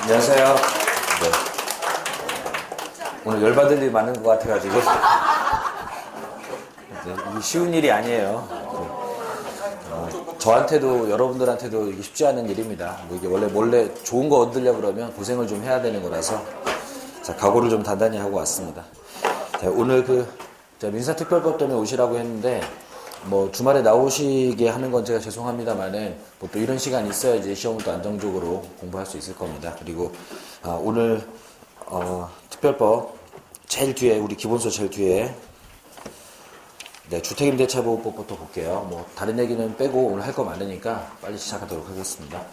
안녕하세요. 네. 오늘 열받을 일이 많은 것 같아가지고 이게 쉬운 일이 아니에요. 저한테도 여러분들한테도 이게 쉽지 않은 일입니다. 뭐 이게 원래 몰래 좋은 거 얻으려고 그러면 고생을 좀 해야 되는 거라서 자, 각오를 좀 단단히 하고 왔습니다. 자, 오늘 민사특별법 때문에 오시라고 했는데 뭐 주말에 나오시게 하는 건 제가 죄송합니다만은 뭐 또 이런 시간이 있어야지 시험을 또 안정적으로 공부할 수 있을 겁니다. 그리고 오늘 특별법 제일 뒤에 우리 기본서 제일 뒤에 주택임대차보호법부터 볼게요. 뭐 다른 얘기는 빼고 오늘 할 거 많으니까 빨리 시작하도록 하겠습니다.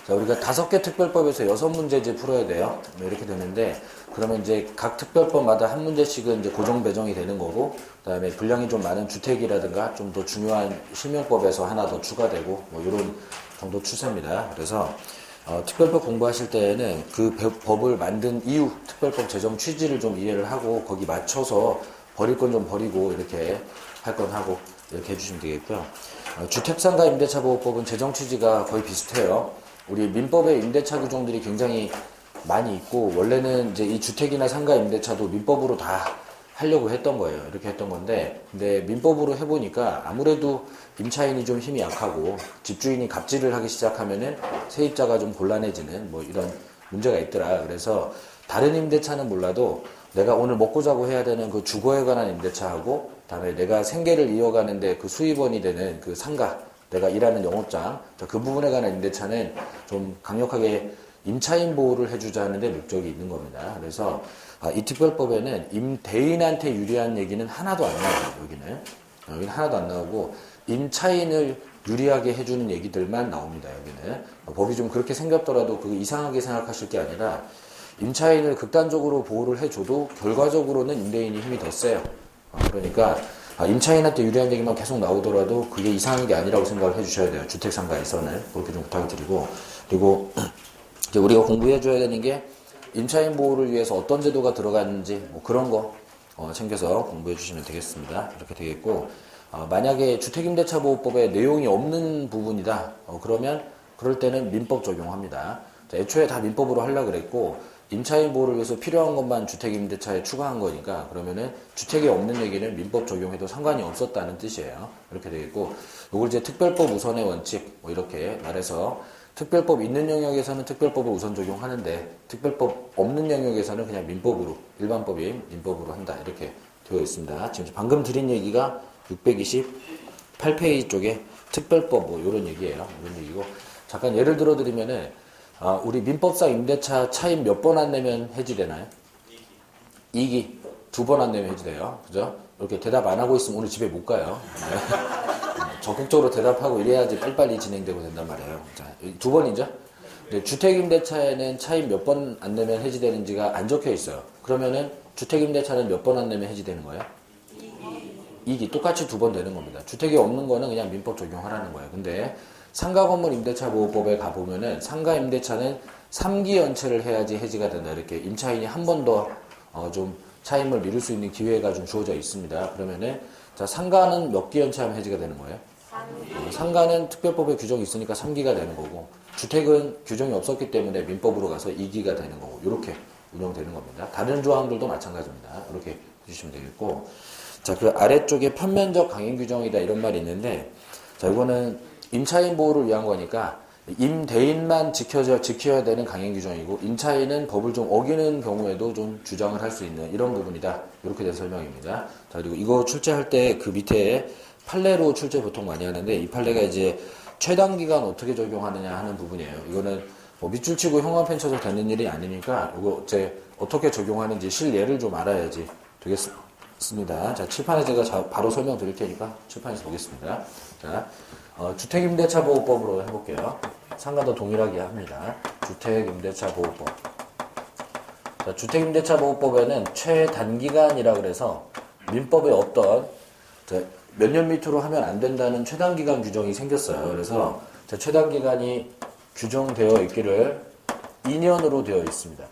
자, 우리가 5개 특별법에서 6문제 이제 풀어야 돼요. 이렇게 되는데, 그러면 이제 각 특별법마다 한 문제씩은 이제 고정 배정이 되는 거고, 그 다음에 분량이 좀 많은 주택이라든가 좀 더 중요한 실명법에서 하나 더 추가되고, 뭐 이런 정도 추세입니다. 그래서, 특별법 공부하실 때에는 그 법을 만든 이유, 특별법 제정 취지를 좀 이해를 하고, 거기 맞춰서 버릴 건 좀 버리고, 이렇게 할 건 하고, 이렇게 해주시면 되겠고요. 주택상가 임대차보호법은 제정 취지가 거의 비슷해요. 우리 민법의 임대차 규정들이 굉장히 많이 있고, 원래는 이제 이 주택이나 상가 임대차도 민법으로 다 하려고 했던 거예요. 이렇게 했던 건데, 근데 민법으로 해보니까 아무래도 임차인이 좀 힘이 약하고, 집주인이 갑질을 하기 시작하면은 세입자가 좀 곤란해지는 뭐 이런 문제가 있더라. 그래서 다른 임대차는 몰라도 내가 오늘 먹고 자고 해야 되는 그 주거에 관한 임대차하고, 그다음에 내가 생계를 이어가는데 그 수입원이 되는 그 상가, 내가 일하는 영업장, 그 부분에 관한 임대차는 좀 강력하게 임차인 보호를 해주자는 데 목적이 있는 겁니다. 그래서 이 특별법에는 임대인한테 유리한 얘기는 하나도 안 나와요. 여기는 하나도 안 나오고 임차인을 유리하게 해주는 얘기들만 나옵니다. 여기는 법이 좀 그렇게 생겼더라도 그거 이상하게 생각하실 게 아니라 임차인을 극단적으로 보호를 해줘도 결과적으로는 임대인이 힘이 더 세요. 그러니까 임차인한테 유리한 얘기만 계속 나오더라도 그게 이상한 게 아니라고 생각을 해주셔야 돼요. 주택상가에서는 그렇게 좀 부탁을 드리고, 그리고 이제 우리가 공부해줘야 되는 게 임차인 보호를 위해서 어떤 제도가 들어갔는지 뭐 그런 거 챙겨서 공부해 주시면 되겠습니다. 이렇게 되겠고, 만약에 주택임대차보호법에 내용이 없는 부분이다. 그러면 그럴 때는 민법 적용합니다. 자, 애초에 다 민법으로 하려고 그랬고 임차인 보호를 위해서 필요한 것만 주택임대차에 추가한 거니까 그러면은 주택에 없는 얘기는 민법 적용해도 상관이 없었다는 뜻이에요. 이렇게 되겠고, 요걸 이제 특별법 우선의 원칙 뭐 이렇게 말해서 특별법 있는 영역에서는 특별법을 우선 적용하는데 특별법 없는 영역에서는 그냥 민법으로, 일반법인 민법으로 한다. 이렇게 되어 있습니다. 지금 방금 드린 얘기가 628페이지 쪽에 특별법 뭐 이런 얘기예요. 이런 얘기고, 잠깐 예를 들어 드리면은 우리 민법상 임대차 차임 몇 번 안 내면 해지되나요? 2기. 2번 안 내면 해지돼요. 그죠? 이렇게 대답 안 하고 있으면 오늘 집에 못 가요. 네. 적극적으로 대답하고 이래야지 빨리빨리 진행되고 된단 말이에요. 자, 2번이죠? 주택임대차에는 차임 몇 번 안 내면 해지되는지가 안 적혀 있어요. 그러면은 주택임대차는 몇 번 안 내면 해지되는 거예요? 2기. 똑같이 2번 되는 겁니다. 주택이 없는 거는 그냥 민법 적용하라는 거예요. 근데 상가건물 임대차보호법에 가보면은 상가 임대차는 3기 연체를 해야지 해지가 된다. 이렇게 임차인이 한 번 더 좀 차임을 미룰 수 있는 기회가 좀 주어져 있습니다. 그러면은 자, 상가는 몇 기 연체하면 해지가 되는 거예요? 3기. 상가는 특별법에 규정이 있으니까 3기가 되는 거고, 주택은 규정이 없었기 때문에 민법으로 가서 2기가 되는 거고, 이렇게 운영되는 겁니다. 다른 조항들도 마찬가지입니다. 이렇게 해주시면 되겠고, 자, 그 아래쪽에 편면적 강행 규정이다 이런 말이 있는데, 자, 이거는 임차인 보호를 위한 거니까 임대인만 지켜야 되는 강행 규정이고, 임차인은 법을 좀 어기는 경우에도 좀 주장을 할 수 있는 이런 부분이다. 이렇게 된 설명입니다. 자, 그리고 이거 출제할 때 그 밑에 판례로 출제 보통 많이 하는데, 이 판례가 이제 최단 기간 어떻게 적용하느냐 하는 부분이에요. 이거는 뭐 밑줄 치고 형광펜 쳐서 되는 일이 아니니까 이거 이제 어떻게 적용하는지 실예를 좀 알아야지 되겠습니다. 자, 칠판에 제가 바로 설명드릴 테니까 칠판에서 보겠습니다. 자, 주택임대차보호법으로 해볼게요. 상가도 동일하게 합니다. 주택임대차보호법. 자, 주택임대차보호법에는 최단기간이라 그래서 민법에 어떤 몇 년 밑으로 하면 안 된다는 최단기간 규정이 생겼어요. 그래서 최단기간이 규정되어 있기를 2년으로 되어 있습니다.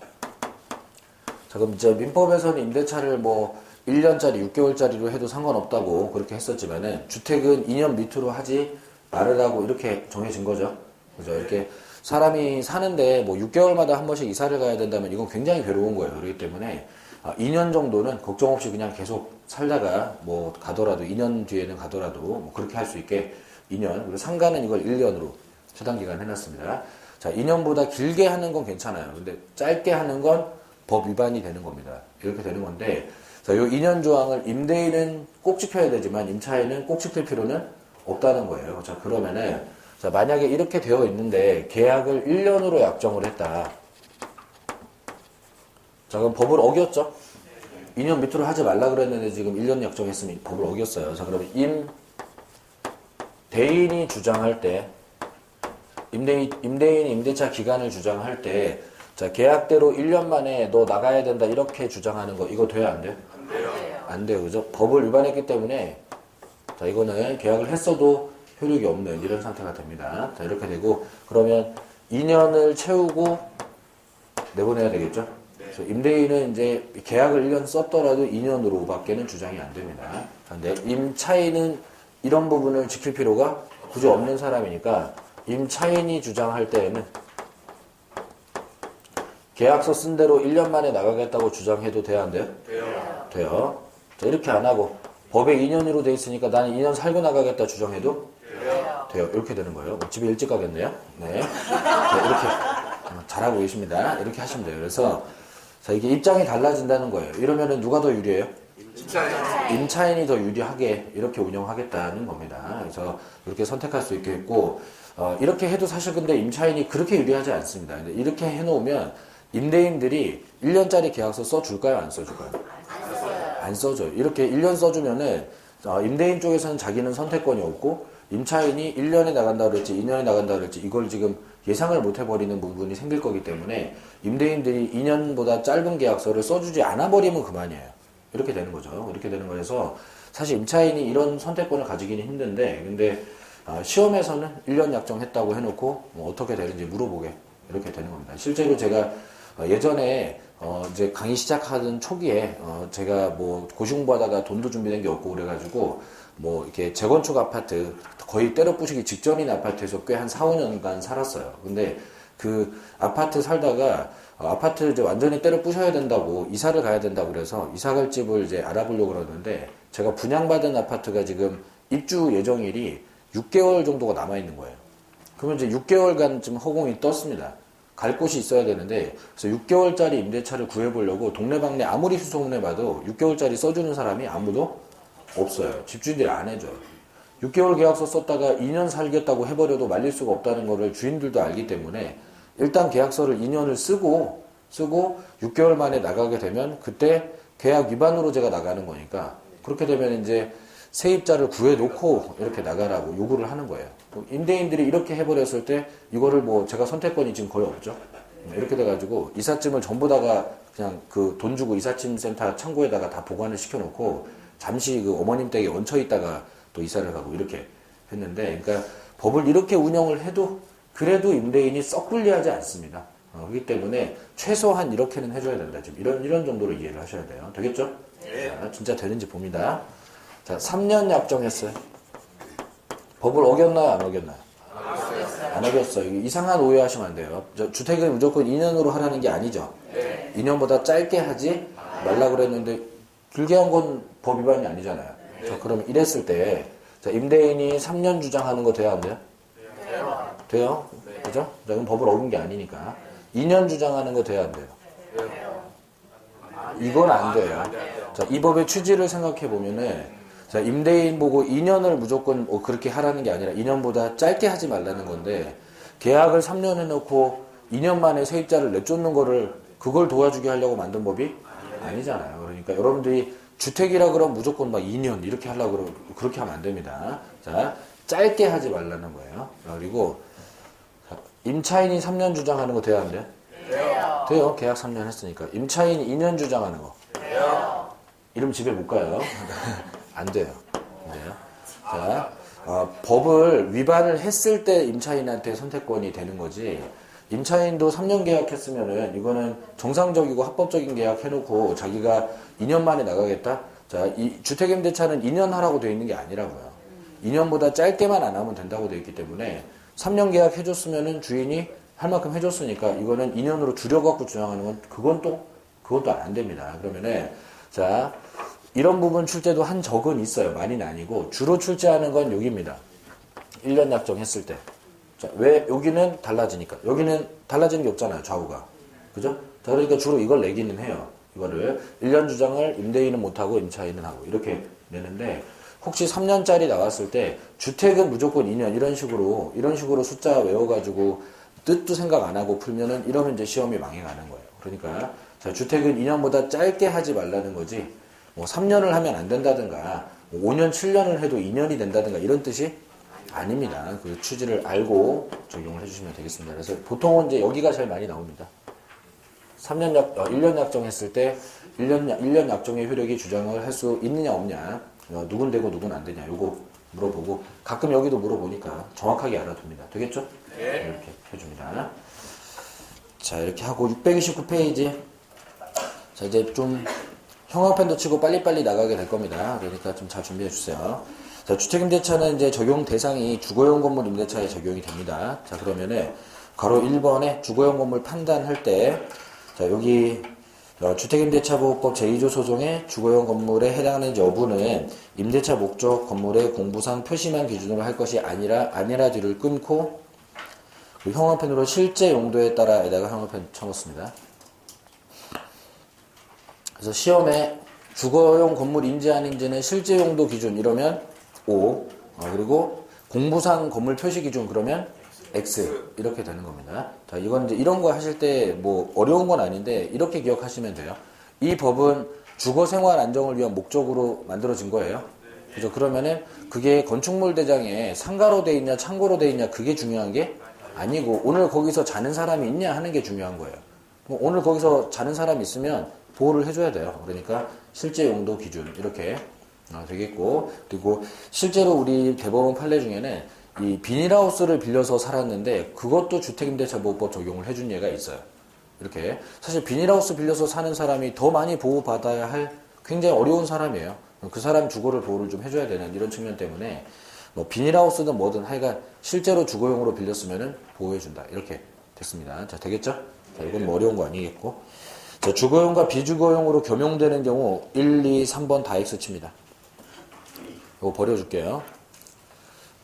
자, 그럼 이제 민법에서는 임대차를 뭐 1년짜리, 6개월짜리로 해도 상관없다고 그렇게 했었지만은 주택은 2년 밑으로 하지 말으라고 이렇게 정해진 거죠. 그죠? 이렇게 사람이 사는데 뭐 6개월마다 한 번씩 이사를 가야 된다면 이건 굉장히 괴로운 거예요. 그렇기 때문에 2년 정도는 걱정 없이 그냥 계속 살다가 뭐 가더라도 2년 뒤에는 가더라도 뭐 그렇게 할 수 있게 2년, 그리고 상가는 이걸 1년으로 최단 기간 해놨습니다. 자, 2년보다 길게 하는 건 괜찮아요. 근데 짧게 하는 건 법 위반이 되는 겁니다. 이렇게 되는 건데, 자, 요 2년 조항을 임대인은 꼭 지켜야 되지만 임차인은 꼭 지킬 필요는 없다는 거예요. 자, 그러면은, 자, 만약에 이렇게 되어 있는데 계약을 1년으로 약정을 했다. 자, 그럼 법을 어겼죠? 2년 밑으로 하지 말라 그랬는데 지금 1년 약정했으면 법을 어겼어요. 자, 그러면 임대인이 주장할 때, 임대인이 임대차 기간을 주장할 때, 자, 계약대로 1년 만에 너 나가야 된다 이렇게 주장하는 거 이거 돼요, 안 돼요? 안 돼요. 안 돼요, 그죠? 법을 위반했기 때문에 자, 이거는 계약을 했어도 효력이 없는 이런 상태가 됩니다. 자, 이렇게 되고 그러면 2년을 채우고 내보내야 되겠죠? 그래서 임대인은 이제 계약을 1년 썼더라도 2년으로밖에는 주장이 안 됩니다. 근데 임차인은 이런 부분을 지킬 필요가 굳이 없는 사람이니까 임차인이 주장할 때에는 계약서 쓴 대로 1년 만에 나가겠다고 주장해도 돼야 안 돼요? 돼요. 돼요. 자, 이렇게 안 하고 법에 2년으로 돼 있으니까 나는 2년 살고 나가겠다 주장해도 돼요. 이렇게 되는 거예요. 집에 일찍 가겠네요. 네. 자, 이렇게 잘하고 계십니다. 이렇게 하시면 돼요. 그래서 자, 이게 입장이 달라진다는 거예요. 이러면은 누가 더 유리해요? 임차인이 더 유리하게 이렇게 운영하겠다는 겁니다. 그래서 이렇게 선택할 수 있겠고 이렇게 해도 사실 근데 임차인이 그렇게 유리하지 않습니다. 근데 이렇게 해놓으면 임대인들이 1년짜리 계약서 써줄까요? 안 써줄까요? 안 써줘요. 이렇게 1년 써주면은 임대인 쪽에서는 자기는 선택권이 없고 임차인이 1년에 나간다 그랬지 2년에 나간다 그랬지 이걸 지금 예상을 못 해버리는 부분이 생길 거기 때문에 임대인들이 2년보다 짧은 계약서를 써주지 않아버리면 그만이에요. 이렇게 되는 거죠. 이렇게 되는 거여서 사실 임차인이 이런 선택권을 가지기는 힘든데 근데 시험에서는 1년 약정했다고 해놓고 뭐 어떻게 되는지 물어보게 이렇게 되는 겁니다. 실제로 제가 예전에 이제 강의 시작하던 초기에 제가 뭐 고시공부하다가 돈도 준비된 게 없고 그래가지고 뭐 이렇게 재건축 아파트 거의 때려 부수기 직전인 아파트에서 꽤 한 4, 5년간 살았어요. 근데 그 아파트 살다가 아파트 이제 완전히 때려 부셔야 된다고 이사를 가야 된다고 그래서 이사 갈 집을 이제 알아보려고 그러는데 제가 분양받은 아파트가 지금 입주 예정일이 6개월 정도가 남아 있는 거예요. 그러면 이제 6개월간 좀 허공이 떴습니다. 갈 곳이 있어야 되는데 그래서 6개월짜리 임대차를 구해보려고 동네방네 아무리 수소문해봐도 6개월짜리 써주는 사람이 아무도 없어요. 집주인들이 안 해줘요. 6개월 계약서 썼다가 2년 살겠다고 해버려도 말릴 수가 없다는 거를 주인들도 알기 때문에 일단 계약서를 2년을 쓰고 6개월 만에 나가게 되면 그때 계약 위반으로 제가 나가는 거니까 그렇게 되면 이제 세입자를 구해놓고 이렇게 나가라고 요구를 하는 거예요. 임대인들이 이렇게 해버렸을 때 이거를 뭐 제가 선택권이 지금 거의 없죠. 이렇게 돼가지고 이삿짐을 전부 다가 그냥 그 돈 주고 이삿짐 센터 창고에다가 다 보관을 시켜놓고 잠시 그 어머님 댁에 얹혀 있다가 또 이사를 가고 이렇게 했는데 그러니까 법을 이렇게 운영을 해도 그래도 임대인이 썩 불리하지 않습니다. 그렇기 때문에 최소한 이렇게는 해줘야 된다. 지금 이런 정도로 이해를 하셔야 돼요. 되겠죠? 네. 자, 진짜 되는지 봅니다. 자, 3년 약정했어요. 법을 어겼나요? 안 어겼나요? 안 어겼어요. 이상한 오해하시면 안 돼요. 주택은 무조건 2년으로 하라는 게 아니죠. 2년보다 짧게 하지 말라고 그랬는데 길게 한 건 법 위반이 아니잖아요. 자, 그럼 이랬을 때 자, 임대인이 3년 주장하는 거 돼야 안 돼요? 돼요? 그죠? 자, 그럼 법을 어긴 게 아니니까 2년 주장하는 거 돼야 안 돼요? 이건 안 돼요. 자, 이 법의 취지를 생각해 보면은 자, 임대인 보고 2년을 무조건 그렇게 하라는 게 아니라 2년보다 짧게 하지 말라는 건데 계약을 3년 해놓고 2년 만에 세입자를 내쫓는 거를 그걸 도와주게 하려고 만든 법이 아니잖아요. 그러니까 여러분들이 주택이라 그러면 무조건 막 2년 이렇게 하려고 그러면 그렇게 하면 안 됩니다. 자, 짧게 하지 말라는 거예요. 그리고 임차인이 3년 주장하는 거 돼야 안 돼요? 돼요. 계약 3년 했으니까. 임차인이 2년 주장하는 거. 이러면 집에 못 가요. 안 돼요. 안 돼요. 자, 법을 위반을 했을 때 임차인한테 선택권이 되는 거지. 임차인도 3년 계약했으면은 이거는 정상적이고 합법적인 계약 해놓고 자기가 2년 만에 나가겠다? 자, 이 주택임대차는 2년 하라고 되어 있는 게 아니라고요. 2년보다 짧게만 안 하면 된다고 되어 있기 때문에 3년 계약 해줬으면은 주인이 할 만큼 해줬으니까 이거는 2년으로 줄여갖고 주장하는 건 그건 또 안 됩니다. 그러면은 자 이런 부분 출제도 한 적은 있어요. 많이는 아니고 주로 출제하는 건 여기입니다. 1년 약정했을 때. 자, 왜 여기는 달라지니까. 여기는 달라지는 게 없잖아요. 좌우가. 그죠? 자, 그러니까 주로 이걸 내기는 해요. 이거를 1년 주장을 임대인은 못하고 임차인은 하고 이렇게 내는데 혹시 3년짜리 나왔을 때 주택은 무조건 2년 이런 식으로 숫자 외워가지고 뜻도 생각 안 하고 풀면은 이러면 이제 시험이 망해가는 거예요. 그러니까 자, 주택은 2년보다 짧게 하지 말라는 거지 뭐 3년을 하면 안 된다든가 뭐 5년 7년을 해도 2년이 된다든가 이런 뜻이 아닙니다. 그 취지를 알고 적용을 해주시면 되겠습니다. 그래서 보통은 이제 여기가 제일 많이 나옵니다. 1년 약정했을 때 1년 약정의 효력이 주장을 할 수 있느냐 없냐 누군 되고 누군 안 되냐 요거 물어보고 가끔 여기도 물어보니까 정확하게 알아둡니다. 되겠죠? 네. 이렇게 해줍니다. 자 이렇게 하고 629페이지 자 이제 좀 형광펜도 치고 빨리빨리 나가게 될 겁니다. 그러니까 좀 잘 준비해 주세요. 자 주택임대차는 이제 적용 대상이 주거용 건물 임대차에 적용이 됩니다. 자 그러면은 괄호 1번에 주거용 건물 판단할 때 자 여기 주택임대차보호법 제2조 소송의 주거용 건물에 해당하는 여부는 임대차 목적 건물의 공부상 표시만 기준으로 할 것이 아니라 뒤를 끊고 그 형광펜으로 실제 용도에 따라에다가 형광펜 쳐놓습니다. 그래서 시험에 주거용 건물 인지 아닌지는 실제 용도 기준 이러면 O 그리고 공부상 건물 표시 기준 그러면 X 이렇게 되는 겁니다. 자, 이건 이제 이런 거 하실 때 뭐 어려운 건 아닌데 이렇게 기억하시면 돼요. 이 법은 주거 생활 안정을 위한 목적으로 만들어진 거예요. 그죠? 그러면은 그게 건축물 대장에 상가로 돼 있냐 창고로 돼 있냐 그게 중요한 게 아니고 오늘 거기서 자는 사람이 있냐 하는 게 중요한 거예요. 뭐 오늘 거기서 자는 사람이 있으면 보호를 해줘야 돼요. 그러니까 실제 용도 기준 이렇게 되겠고 그리고 실제로 우리 대법원 판례 중에는 이 비닐하우스를 빌려서 살았는데 그것도 주택임대차보호법 적용을 해준 예가 있어요. 이렇게 사실 비닐하우스 빌려서 사는 사람이 더 많이 보호받아야 할 굉장히 어려운 사람이에요. 그 사람 주거를 보호를 좀 해줘야 되는 이런 측면 때문에 뭐 비닐하우스든 뭐든 하여간 실제로 주거용으로 빌렸으면은 보호해준다 이렇게 됐습니다. 자 되겠죠? 자, 이건 뭐 어려운 거 아니겠고 자 주거용과 비주거용으로 겸용되는 경우 1, 2, 3번 다 X칩니다. 이거 버려줄게요.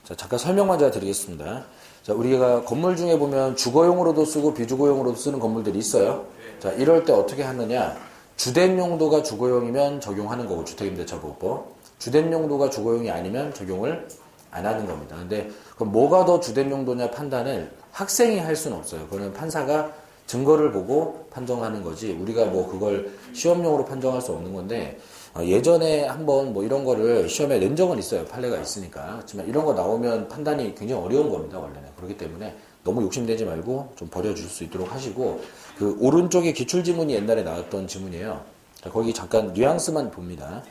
자, 잠깐 설명만 제가 드리겠습니다. 자, 우리가 건물 중에 보면 주거용으로도 쓰고 비주거용으로도 쓰는 건물들이 있어요. 자, 이럴 때 어떻게 하느냐. 주된 용도가 주거용이면 적용하는 거고, 주택임대차보호법. 주된 용도가 주거용이 아니면 적용을 안 하는 겁니다. 근데, 그럼 뭐가 더 주된 용도냐 판단을 학생이 할 수는 없어요. 그거는 판사가 증거를 보고 판정하는 거지, 우리가 뭐 그걸 시험용으로 판정할 수 없는 건데, 예전에 한번 뭐 이런 거를 시험에 낸 적은 있어요. 판례가 있으니까. 하지만 이런 거 나오면 판단이 굉장히 어려운 겁니다. 원래는. 그렇기 때문에 너무 욕심내지 말고 좀 버려줄 수 있도록 하시고 그 오른쪽에 기출지문이 옛날에 나왔던 지문이에요. 자, 거기 잠깐 뉘앙스만 봅니다.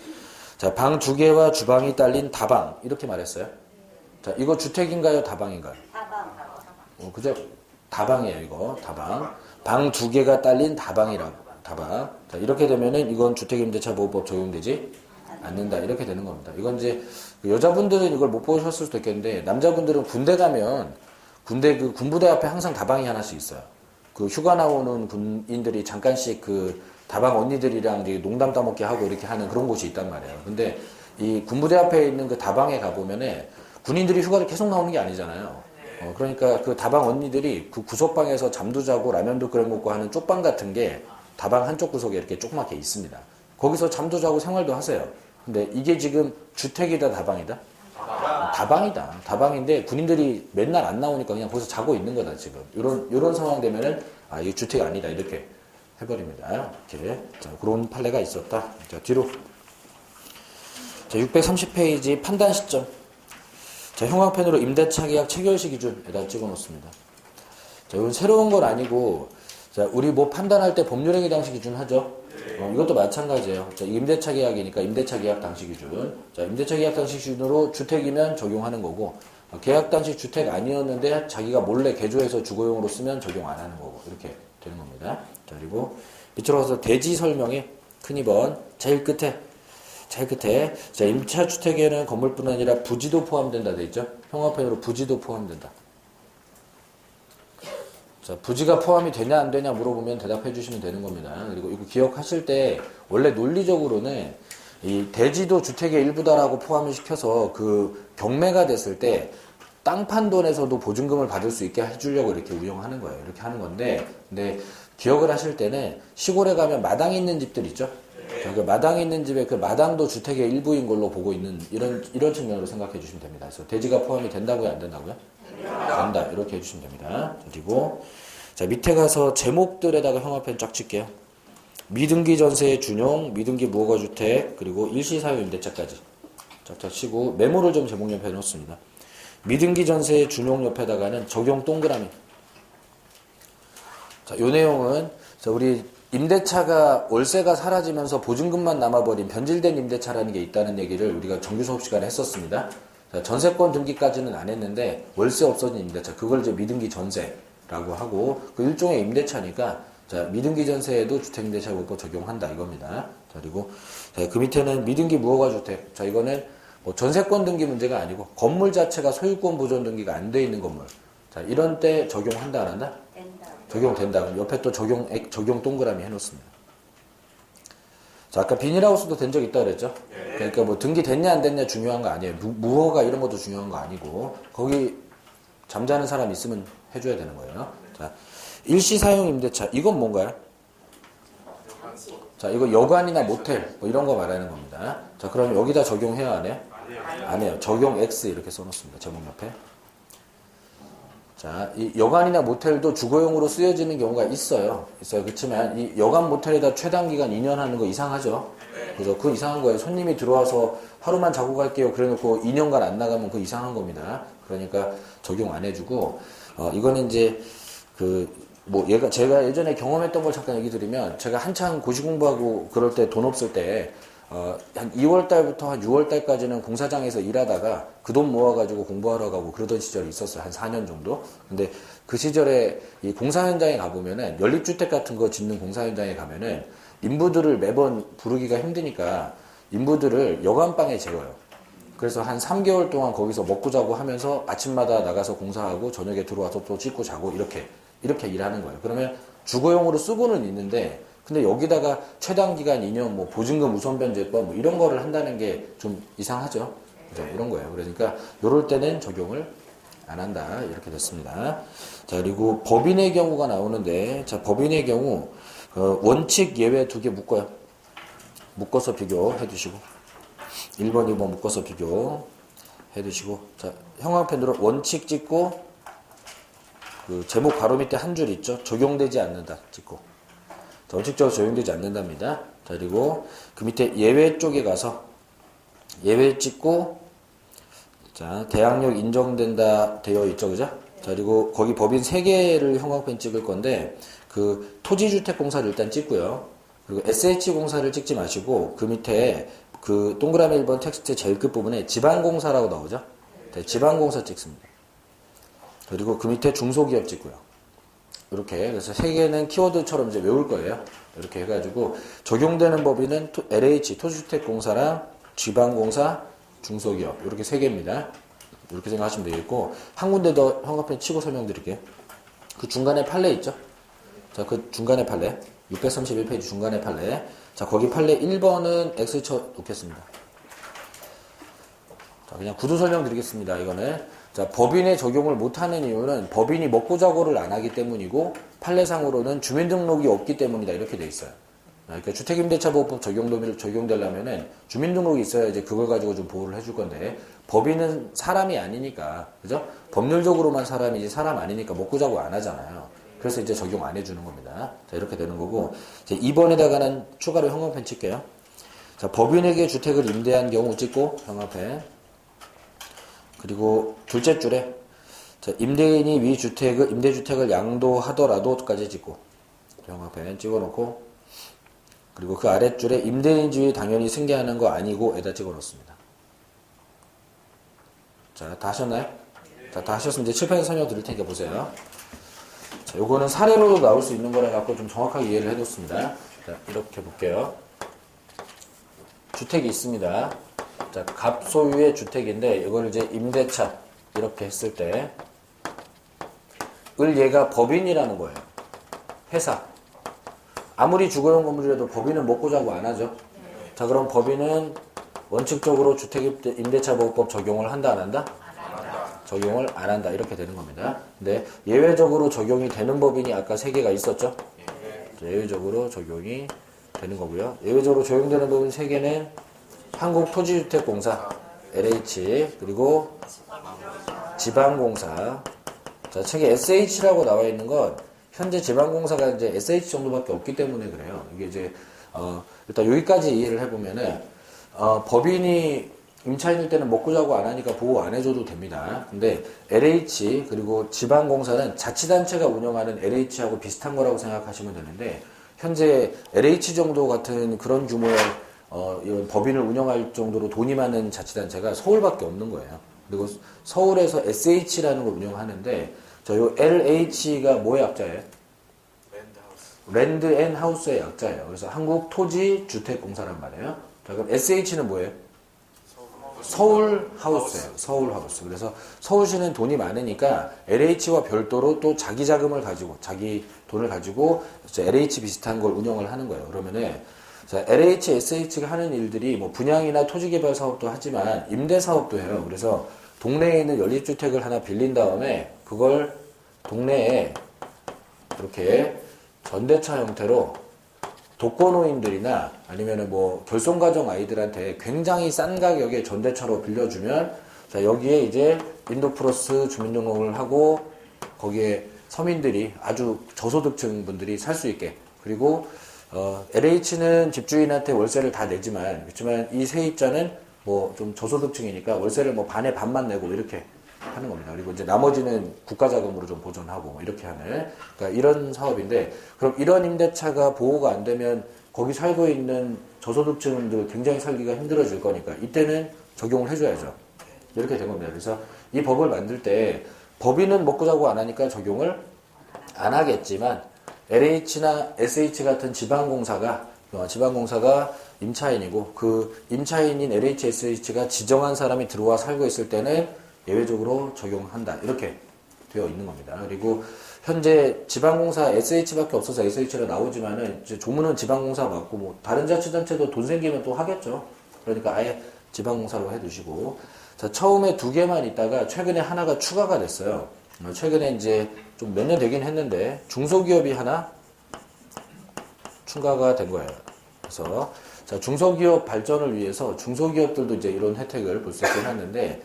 자, 방 2개와 주방이 딸린 다방 이렇게 말했어요. 자, 이거 주택인가요? 다방인가요? 다방. 그죠? 다방이에요. 이거 다방. 방 2개가 딸린 다방이라고. 다방. 자, 이렇게 되면은 이건 주택임대차보호법 적용되지 않는다. 이렇게 되는 겁니다. 이건 이제 여자분들은 이걸 못 보셨을 수도 있겠는데 남자분들은 군대 가면 군대 그 군부대 앞에 항상 다방이 하나씩 있어요. 그 휴가 나오는 군인들이 잠깐씩 그 다방 언니들이랑 이제 농담 따먹기 하고 이렇게 하는 그런 곳이 있단 말이에요. 근데 이 군부대 앞에 있는 그 다방에 가보면은 군인들이 휴가를 계속 나오는 게 아니잖아요. 그러니까 그 다방 언니들이 그 구석방에서 잠도 자고 라면도 끓여 먹고 하는 쪽방 같은 게 다방 한쪽 구석에 이렇게 조그맣게 있습니다. 거기서 잠도 자고 생활도 하세요. 근데 이게 지금 주택이다 다방이다? 다방이다. 다방인데 군인들이 맨날 안 나오니까 그냥 거기서 자고 있는 거다 지금. 요런 상황 되면은 아 이거 주택 아니다 이렇게 해버립니다. 이렇게 자, 그런 판례가 있었다. 자 뒤로 자 630페이지 판단 시점. 자 형광펜으로 임대차 계약 체결시 기준에다 찍어 놓습니다. 자 이건 새로운 건 아니고 자, 우리 뭐 판단할 때 법률행위 당시 기준 하죠? 이것도 마찬가지예요. 자, 임대차 계약이니까 임대차 계약 당시 기준. 자, 임대차 계약 당시 기준으로 주택이면 적용하는 거고, 계약 당시 주택 아니었는데 자기가 몰래 개조해서 주거용으로 쓰면 적용 안 하는 거고, 이렇게 되는 겁니다. 자, 그리고 밑으로 가서 대지 설명에 큰 2번, 제일 끝에. 자, 임차 주택에는 건물뿐 아니라 부지도 포함된다 돼 있죠? 형광펜으로 부지도 포함된다. 자, 부지가 포함이 되냐 안 되냐 물어보면 대답해 주시면 되는 겁니다. 그리고 이거 기억하실 때 원래 논리적으로는 이 대지도 주택의 일부다라고 포함을 시켜서 그 경매가 됐을 때 땅 판돈에서도 보증금을 받을 수 있게 해주려고 이렇게 운영하는 거예요. 이렇게 하는 건데, 근데 기억을 하실 때는 시골에 가면 마당이 있는 집들 있죠? 그 마당이 있는 집에 그 마당도 주택의 일부인 걸로 보고 있는 이런 측면으로 생각해 주시면 됩니다. 그래서 대지가 포함이 된다고요, 안 된다고요? 된다. 이렇게 해주시면 됩니다. 그리고 자, 밑에 가서 제목들에다가 형광펜 쫙 칠게요. 미등기 전세 준용, 미등기 무허가 주택, 그리고 일시사용 임대차까지 쫙쫙 치고 메모를 좀 제목 옆에 넣습니다. 미등기 전세 준용 옆에다가는 적용 동그라미. 자, 요 내용은 자, 우리 임대차가 월세가 사라지면서 보증금만 남아버린 변질된 임대차라는 게 있다는 얘기를 우리가 정규 수업 시간에 했었습니다. 자, 전세권 등기까지는 안 했는데 월세 없어진 임대차, 그걸 이제 미등기 전세라고 하고 그 일종의 임대차니까 자, 미등기 전세에도 주택임대차보호법 적용한다 이겁니다. 자, 그리고 자, 그 밑에는 미등기 무허가 주택. 자, 이거는 뭐 전세권 등기 문제가 아니고 건물 자체가 소유권 보존 등기가 안 돼 있는 건물. 자, 이런 때 적용한다 안 한다? 된다. 적용된다. 그럼 옆에 또 적용 동그라미 해놓습니다. 자, 아까 비닐하우스도 된 적 있다 그랬죠? 그러니까 뭐 등기 됐냐 안 됐냐 중요한 거 아니에요. 무허가 이런 것도 중요한 거 아니고 거기 잠자는 사람 있으면 해줘야 되는 거예요. 자, 일시사용 임대차 이건 뭔가요? 자, 이거 여관이나 모텔 뭐 이런 거 말하는 겁니다. 자, 그럼 여기다 적용해야 안 해요? 안 해요. 적용 X 이렇게 써놓습니다. 제목 옆에. 자, 이 여관이나 모텔도 주거용으로 쓰여지는 경우가 있어요. 그렇지만 이 여관 모텔에다 최단 기간 2년 하는 거 이상하죠. 그래서 그 이상한 거예요. 손님이 들어와서 하루만 자고 갈게요. 그래놓고 2년간 안 나가면 그 이상한 겁니다. 그러니까 적용 안 해주고 이거는 이제 제가 예전에 경험했던 걸 잠깐 얘기 드리면 제가 한창 고시 공부하고 그럴 때 돈 없을 때 한 2월달부터 한 6월달까지는 공사장에서 일하다가 그 돈 모아가지고 공부하러 가고 그러던 시절이 있었어요. 한 4년 정도. 근데 그 시절에 이 공사 현장에 가보면은 연립주택 같은 거 짓는 공사 현장에 가면은 인부들을 매번 부르기가 힘드니까 인부들을 여관방에 재워요. 그래서 한 3개월 동안 거기서 먹고 자고 하면서 아침마다 나가서 공사하고 저녁에 들어와서 또 씻고 자고 이렇게 일하는 거예요. 그러면 주거용으로 쓰고는 있는데 근데 여기다가 최단 기간 2년 뭐 보증금 우선 변제법 뭐 이런 거를 한다는 게 좀 이상하죠. 그죠? 이런 거예요. 그러니까 요럴 때는 적용을 안 한다. 이렇게 됐습니다. 자, 그리고 법인의 경우가 나오는데 자, 법인의 경우 원칙 예외 두 개 묶어요. 묶어서 비교해 두시고 1번, 2번 묶어서 비교해 두시고 자, 형광펜으로 원칙 찍고 그 제목 바로 밑에 한 줄 있죠. 적용되지 않는다 찍고 원칙적으로 적용되지 않는답니다. 자, 그리고 그 밑에 예외 쪽에 가서 예외 찍고 자, 대항력 인정된다 되어 있죠. 그죠? 자, 그리고 거기 법인 3개를 형광펜 찍을 건데 그 토지주택공사를 일단 찍고요. 그리고 SH공사를 찍지 마시고 그 밑에 그 동그라미 1번 텍스트 제일 끝부분에 지방공사라고 나오죠. 네, 지방공사 찍습니다. 그리고 그 밑에 중소기업 찍고요. 이렇게 그래서 3개는 키워드처럼 이제 외울 거예요. 이렇게 해가지고 적용되는 법인은 LH 토지주택공사랑 지방공사, 중소기업 이렇게 3개입니다. 이렇게 생각하시면 되겠고 한 군데 더 형광펜 치고 설명드릴게요. 그 중간에 판례 있죠? 자, 그 중간에 판례 631페이지 중간에 판례 자, 거기 판례 1번은 X 쳐 놓겠습니다. 자, 그냥 구두 설명드리겠습니다. 이거는 자, 법인에 적용을 못하는 이유는 법인이 먹고 자고를 안 하기 때문이고 판례상으로는 주민등록이 없기 때문이다 이렇게 돼 있어요. 그러니까 주택임대차보호법 적용되려면은 주민등록이 있어야 이제 그걸 가지고 좀 보호를 해줄 건데 법인은 사람이 아니니까 그죠? 법률적으로만 사람이지 사람 아니니까 먹고 자고 안 하잖아요. 그래서 이제 적용 안 해주는 겁니다. 자, 이렇게 되는 거고 이제 2번에다가는 추가로 형광펜 칠게요. 자, 법인에게 주택을 임대한 경우 찍고 형광펜 그리고 둘째 줄에 자, 임대인이 임대주택을 양도하더라도까지 찍고 형광펜 찍어놓고 그리고 그 아랫줄에 임대인주의 당연히 승계하는 거 아니고 에다 찍어놓습니다. 자, 다 하셨나요? 자, 다 하셨으면 이제 칠판에서 설명 드릴 테니까 보세요. 자, 요거는 사례로도 나올 수 있는 거라 갖고 좀 정확하게 이해를 해뒀습니다. 자, 이렇게 볼게요. 주택이 있습니다. 자, 갑소유의 주택인데 이걸 이제 임대차 이렇게 했을 때 얘가 법인이라는 거예요. 회사. 아무리 주거용 건물이라도 법인은 먹고 자고 안 하죠. 자, 그럼 법인은 원칙적으로 주택임대차보호법 적용을 한다, 안 한다? 적용을 안 한다. 이렇게 되는 겁니다. 근데 예외적으로 적용이 되는 법인이 아까 3개가 있었죠? 예외적으로 적용이 되는 거고요. 예외적으로 적용되는 법인 3개는 한국토지주택공사, LH, 그리고 지방공사. 자, 책에 SH라고 나와 있는 건 현재 지방공사가 이제 SH 정도밖에 없기 때문에 그래요. 이게 이제, 일단 여기까지 이해를 해보면은, 법인이 임차인일 때는 먹고 자고 안 하니까 보호 안 해줘도 됩니다. 근데 LH, 그리고 지방공사는 자치단체가 운영하는 LH하고 비슷한 거라고 생각하시면 되는데, 현재 LH 정도 같은 그런 규모의, 이런 법인을 운영할 정도로 돈이 많은 자치단체가 서울밖에 없는 거예요. 그리고 서울에서 SH라는 걸 운영하는데, 요 LH가 뭐의 약자예요? 랜드 앤 하우스의 약자예요. 그래서 한국토지주택공사란 말이에요. 자, 그럼 SH는 뭐예요? 서울하우스예요. 서울하우스. 그래서 서울시는 돈이 많으니까 LH와 별도로 또 자기 자금을 가지고, 자기 돈을 가지고 LH 비슷한 걸 운영을 하는 거예요. 그러면은, 자, LH, SH가 하는 일들이 뭐 분양이나 토지개발 사업도 하지만 임대 사업도 해요. 그래서 동네에 있는 연립주택을 하나 빌린 다음에 그걸 동네에 이렇게 전대차 형태로 독거노인들이나 아니면은 뭐 결손가정 아이들한테 굉장히 싼 가격에 전대차로 빌려주면, 자, 여기에 이제 인도플러스 주민등록을 하고 거기에 서민들이, 아주 저소득층 분들이 살 수 있게, 그리고 LH는 집주인한테 월세를 다 내지만, 그렇지만 이 세입자는 뭐 좀 저소득층이니까 월세를 뭐 반에 반만 내고 이렇게 하는 겁니다. 그리고 이제 나머지는 국가 자금으로 좀 보존하고 뭐 이렇게 하는, 그러니까 이런 사업인데, 그럼 이런 임대차가 보호가 안 되면 거기 살고 있는 저소득층들 굉장히 살기가 힘들어질 거니까 이때는 적용을 해줘야죠. 이렇게 된 겁니다. 그래서 이 법을 만들 때 법인은 먹고 자고 안 하니까 적용을 안 하겠지만, LH나 SH 같은 지방공사가 임차인이고 그 임차인인 LH, SH가 지정한 사람이 들어와 살고 있을 때는 예외적으로 적용한다. 이렇게 되어 있는 겁니다. 그리고 현재 지방공사 SH밖에 없어서 SH가 나오지만은 이제 조문은 지방공사 맞고, 뭐 다른 자치단체도 돈 생기면 또 하겠죠. 그러니까 아예 지방공사로 해두시고, 자, 처음에 2개만 있다가 최근에 하나가 추가가 됐어요. 최근에 이제 좀 몇 년 되긴 했는데 중소기업이 하나 추가가 된 거예요. 그래서 자, 중소기업 발전을 위해서 중소기업들도 이제 이런 혜택을 볼 수 있게 해놨는데,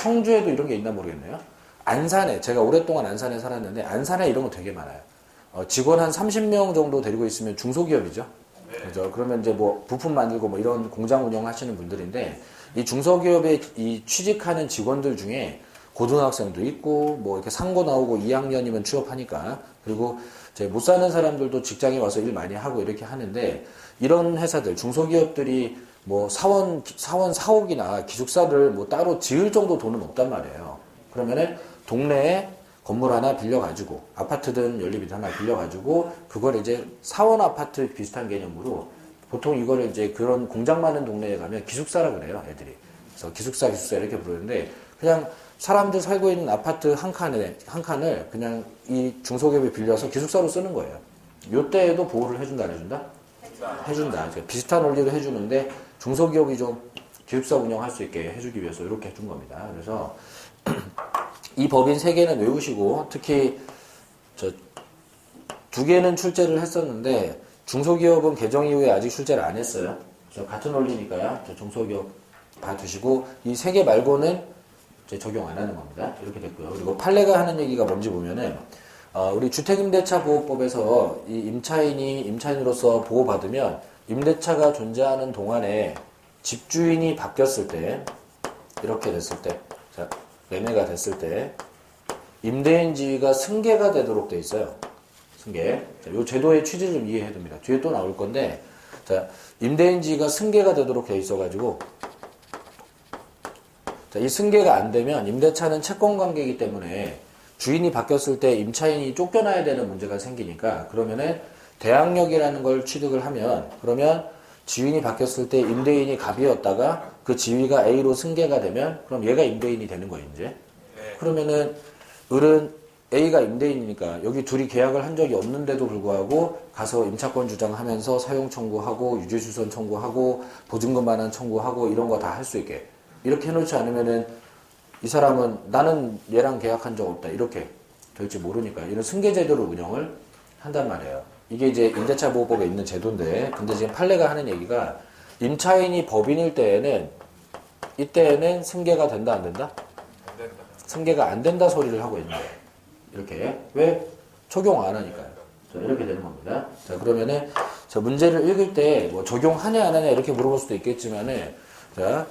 청주에도 이런 게 있나 모르겠네요. 안산에, 제가 오랫동안 안산에 살았는데 안산에 이런 거 되게 많아요. 직원 한 30명 정도 데리고 있으면 중소기업이죠. 그죠? 그러면 이제 뭐 부품 만들고 뭐 이런 공장 운영하시는 분들인데, 이 중소기업에 이 취직하는 직원들 중에 고등학생도 있고, 뭐 이렇게 상고 나오고 2학년이면 취업하니까, 그리고 이제 못 사는 사람들도 직장에 와서 일 많이 하고 이렇게 하는데, 이런 회사들, 중소기업들이 뭐 사원 4억이나 기숙사를 뭐 따로 지을 정도 돈은 없단 말이에요. 그러면은 동네에 건물 하나 빌려가지고, 아파트든 연립이든 하나 빌려가지고, 그걸 이제 사원 아파트 비슷한 개념으로, 보통 이거를 이제 그런 공장 많은 동네에 가면 기숙사라 그래요, 애들이. 그래서 기숙사 이렇게 부르는데, 그냥 사람들 살고 있는 아파트 한 칸을 그냥 이 중소기업에 빌려서 기숙사로 쓰는 거예요. 요때에도 보호를 해준다, 안 해준다? 해준다. 비슷한 원리로 해주는데, 중소기업이 좀 기숙사 운영할 수 있게 해주기 위해서 이렇게 해준 겁니다. 그래서 이 법인 3개는 외우시고, 특히 2개는 출제를 했었는데 중소기업은 개정 이후에 아직 출제를 안 했어요. 그래서 같은 원리니까요. 중소기업 봐두시고, 이 3개 말고는 이제 적용 안 하는 겁니다. 이렇게 됐고요. 그리고 판례가 하는 얘기가 뭔지 보면은, 우리 주택임대차보호법에서 이 임차인으로서 보호받으면 임대차가 존재하는 동안에 집주인이 바뀌었을 때, 이렇게 됐을 때, 자, 매매가 됐을 때 임대인 지위가 승계가 되도록 돼 있어요. 승계. 자, 이 제도의 취지를 좀 이해해야 됩니다. 뒤에 또 나올 건데, 자, 임대인 지위가 승계가 되도록 돼 있어가지고, 자, 이 승계가 안 되면 임대차는 채권 관계이기 때문에 주인이 바뀌었을 때 임차인이 쫓겨나야 되는 문제가 생기니까, 그러면은 대항력이라는 걸 취득을 하면, 그러면 지위이 바뀌었을 때 임대인이 갑이었다가 그 지위가 A로 승계가 되면, 그럼 얘가 임대인이 되는 거예요, 이제. 그러면은 을은 A가 임대인이니까 여기 둘이 계약을 한 적이 없는데도 불구하고 가서 임차권 주장하면서 사용 청구하고 유죄주선 청구하고 보증금 반환 청구하고 이런 거 다 할 수 있게 이렇게 해놓지 않으면은 이 사람은 나는 얘랑 계약한 적 없다 이렇게 될지 모르니까 이런 승계제도로 운영을 한단 말이에요. 이게 이제 임대차 보호법에 있는 제도인데 근데 지금 판례가 하는 얘기가 임차인이 법인일 때에는 이때에는 승계가 된다 안 된다? 안 된다. 승계가 안 된다 소리를 하고 있는 거예요. 이렇게 왜? 적용 안 하니까요. 자, 이렇게 되는 겁니다. 자, 그러면은 자, 문제를 읽을 때 뭐 적용하냐 안 하냐 이렇게 물어볼 수도 있겠지만은 자,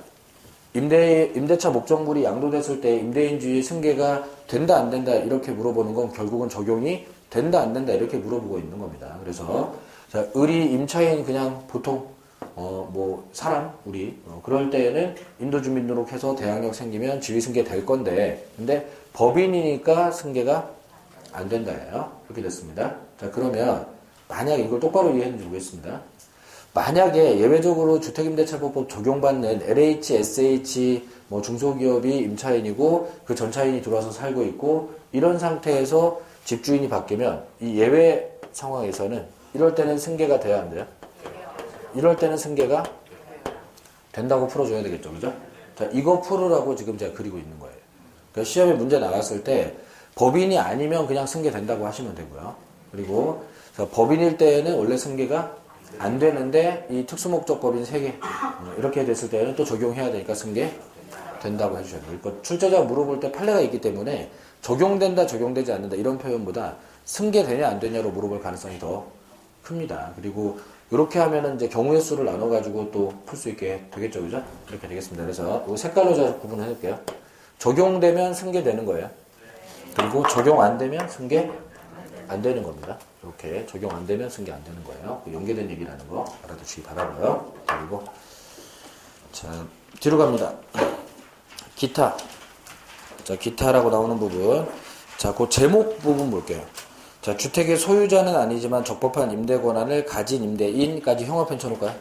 임대차 목적물이 양도됐을 때 임대인주의 승계가 된다 안 된다 이렇게 물어보는 건 결국은 적용이 된다 안 된다 이렇게 물어보고 있는 겁니다. 그래서 자, 을이 임차인 그냥 보통 뭐 사람 우리 그럴 때에는 인도주민등록해서 대항력 생기면 지위승계 될 건데 근데 법인이니까 승계가 안 된다예요. 이렇게 됐습니다. 자, 그러면 만약 이걸 똑바로 이해했는지 보겠습니다. 만약에 예외적으로 주택임대차보호법 적용받는 LH, SH 뭐 중소기업이 임차인이고 그 전차인이 들어와서 살고 있고 이런 상태에서 집주인이 바뀌면 이 예외 상황에서는 이럴 때는 승계가 돼야 안 돼요? 이럴 때는 승계가 된다고 풀어줘야 되겠죠. 그죠? 자, 이거 풀으라고 지금 제가 그리고 있는 거예요. 그러니까 시험에 문제 나갔을 때 법인이 아니면 그냥 승계된다고 하시면 되고요. 그리고 자, 법인일 때에는 원래 승계가 안 되는데 이 특수목적법인 3개 이렇게 됐을 때는 또 적용해야 되니까 승계 된다고 해주셔야 돼요. 그러니까 출제자가 물어볼 때 판례가 있기 때문에 적용된다 적용되지 않는다 이런 표현보다 승계되냐 안 되냐로 물어볼 가능성이 더 큽니다. 그리고 이렇게 하면은 이제 경우의 수를 나눠가지고 또 풀 수 있게 되겠죠. 그죠? 이렇게 되겠습니다. 그래서 이 색깔로 제가 구분해 볼게요. 적용되면 승계되는 거예요. 그리고 적용 안 되면 승계 안 되는 겁니다. 이렇게 적용 안 되면 승계 안 되는 거예요. 연계된 얘기라는 거 알아두시기 바라고요. 그리고 자 뒤로 갑니다. 기타. 자 기타라고 나오는 부분. 자 그 제목 부분 볼게요. 자 주택의 소유자는 아니지만 적법한 임대 권한을 가진 임대인까지 형합해 쳐놓을까요?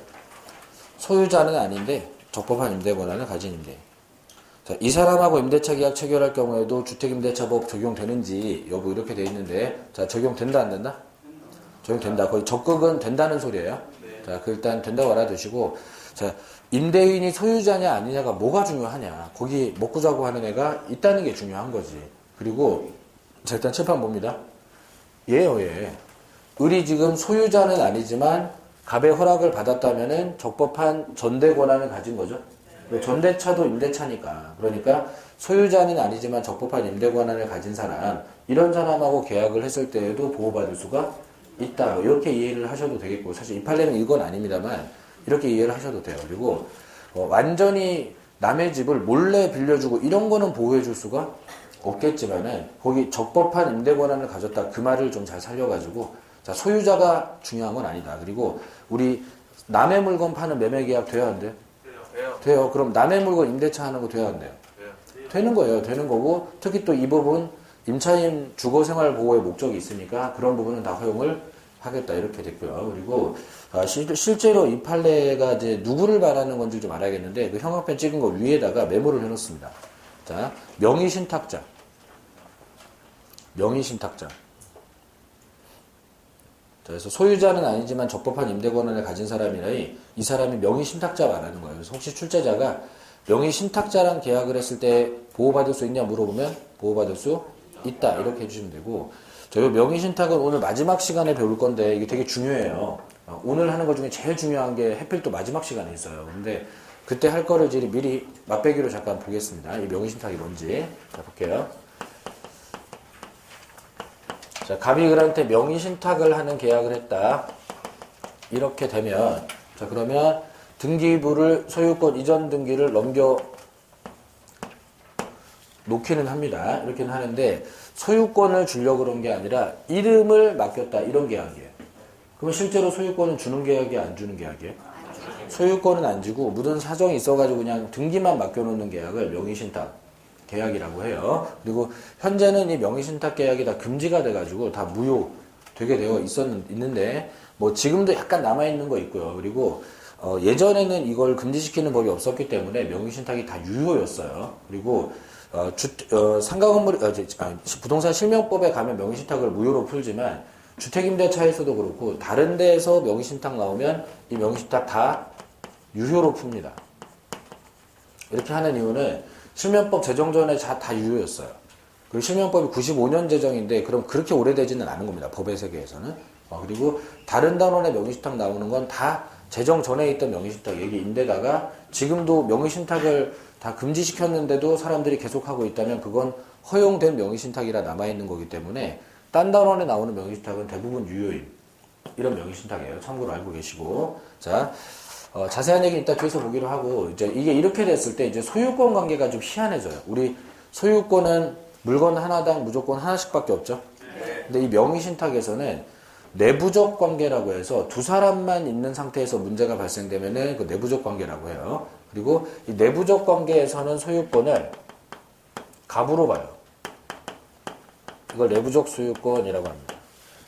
소유자는 아닌데 적법한 임대 권한을 가진 임대인. 자, 이 사람하고 임대차 계약 체결할 경우에도 주택임대차법 적용되는지 여부 이렇게 돼 있는데 자 적용된다 안 된다? 적용된다. 거의 적극은 된다는 소리예요. 자, 그 일단 된다고 알아두시고 자 임대인이 소유자냐 아니냐가 뭐가 중요하냐. 거기 먹고 자고 하는 애가 있다는 게 중요한 거지. 그리고 자 일단 칠판 봅니다. 얘요 얘. 을이 지금 소유자는 아니지만 갑의 허락을 받았다면은 적법한 전대 권한을 가진 거죠. 전대차도 임대차니까. 그러니까 소유자는 아니지만 적법한 임대 권한을 가진 사람 이런 사람하고 계약을 했을 때에도 보호받을 수가 있다. 이렇게 이해를 하셔도 되겠고 사실 이 판례는 이건 아닙니다만 이렇게 이해를 하셔도 돼요. 그리고 완전히 남의 집을 몰래 빌려주고 이런 거는 보호해 줄 수가 없겠지만은 거기 적법한 임대 권한을 가졌다. 그 말을 좀 잘 살려가지고 자 소유자가 중요한 건 아니다. 그리고 우리 남의 물건 파는 매매 계약 돼야 안 돼요? 돼요. 그럼 남의 물건 임대차 하는 거 돼야 안 돼요? 되는 거예요. 되는 거고 특히 또 이 부분 임차인 주거생활 보호의 목적이 있으니까 그런 부분은 다 허용을 하겠다 이렇게 됐고요. 그리고 실제로 이 판례가 이제 누구를 말하는 건지 좀 알아야겠는데 그 형광펜 찍은 거 위에다가 메모를 해놓습니다. 자 명의신탁자 자, 그래서 소유자는 아니지만 적법한 임대 권한을 가진 사람이라니 이 사람이 명의신탁자 말하는 거예요. 그래서 혹시 출제자가 명의신탁자랑 계약을 했을 때 보호받을 수 있냐 물어보면 보호받을 수 있다 이렇게 해주시면 되고 저희 명의신탁은 오늘 마지막 시간에 배울 건데 이게 되게 중요해요. 오늘 하는 것 중에 제일 중요한 게 하필 또 마지막 시간에 있어요. 근데 그때 할 거를 미리 맛배기로 잠깐 보겠습니다. 이 명의신탁이 뭔지 자 볼게요. 자, 갑이 을한테 명의신탁을 하는 계약을 했다. 이렇게 되면, 자, 그러면 등기부를 소유권 이전 등기를 넘겨 놓기는 합니다. 이렇게는 하는데, 소유권을 주려고 그런 게 아니라 이름을 맡겼다. 이런 계약이에요. 그러면 실제로 소유권은 주는 계약이야, 안 주는 계약이에요? 소유권은 안 주고, 무슨 사정이 있어가지고 그냥 등기만 맡겨놓는 계약을 명의신탁. 계약이라고 해요. 그리고 현재는 이 명의신탁 계약이 다 금지가 돼가지고 다 무효 되게 되어 있는데 뭐 지금도 약간 남아있는 거 있고요. 그리고 예전에는 이걸 금지시키는 법이 없었기 때문에 명의신탁이 다 유효였어요. 그리고 부동산 실명법에 가면 명의신탁을 무효로 풀지만 주택임대차에서도 그렇고 다른 데에서 명의신탁 나오면 이 명의신탁 다 유효로 풉니다. 이렇게 하는 이유는 실명법 제정 전에 다 유효였어요. 그리고 실명법이 95년 제정인데 그럼 그렇게 오래되지는 않은 겁니다. 법의 세계에서는. 그리고 다른 단원의 명의신탁 나오는 건 다 제정 전에 있던 명의신탁 얘기인데다가 지금도 명의신탁을 다 금지시켰는데도 사람들이 계속하고 있다면 그건 허용된 명의신탁이라 남아있는 거기 때문에 딴 단원에 나오는 명의신탁은 대부분 유효인 이런 명의신탁이에요. 참고로 알고 계시고. 자, 자세한 얘기는 이따 뒤에서 보기로 하고, 이제 이게 이렇게 됐을 때 이제 소유권 관계가 좀 희한해져요. 우리 소유권은 물건 하나당 무조건 하나씩밖에 없죠. 근데 이 명의신탁에서는 내부적 관계라고 해서 두 사람만 있는 상태에서 문제가 발생되면은 그 내부적 관계라고 해요. 그리고 이 내부적 관계에서는 소유권을 갑으로 봐요. 이걸 내부적 소유권이라고 합니다.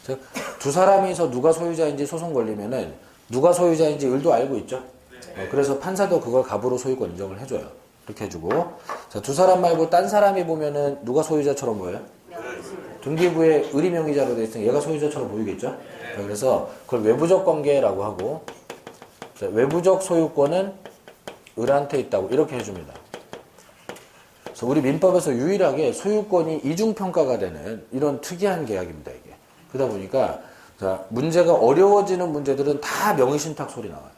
즉, 두 사람이서 누가 소유자인지 소송 걸리면은 누가 소유자인지 을도 알고 있죠. 그래서 판사도 그걸 갑으로 소유권 인정을 해줘요. 이렇게 해주고. 자, 두 사람 말고 딴 사람이 보면은 누가 소유자처럼 보여요? 등기부에 을이 명의자로 되어 있으니 얘가 소유자처럼 보이겠죠? 그래서 그걸 외부적 관계라고 하고, 자, 외부적 소유권은 을한테 있다고 이렇게 해줍니다. 그래서 우리 민법에서 유일하게 소유권이 이중평가가 되는 이런 특이한 계약입니다, 이게. 그러다 보니까, 자, 문제가 어려워지는 문제들은 다 명의신탁 소리 나와요.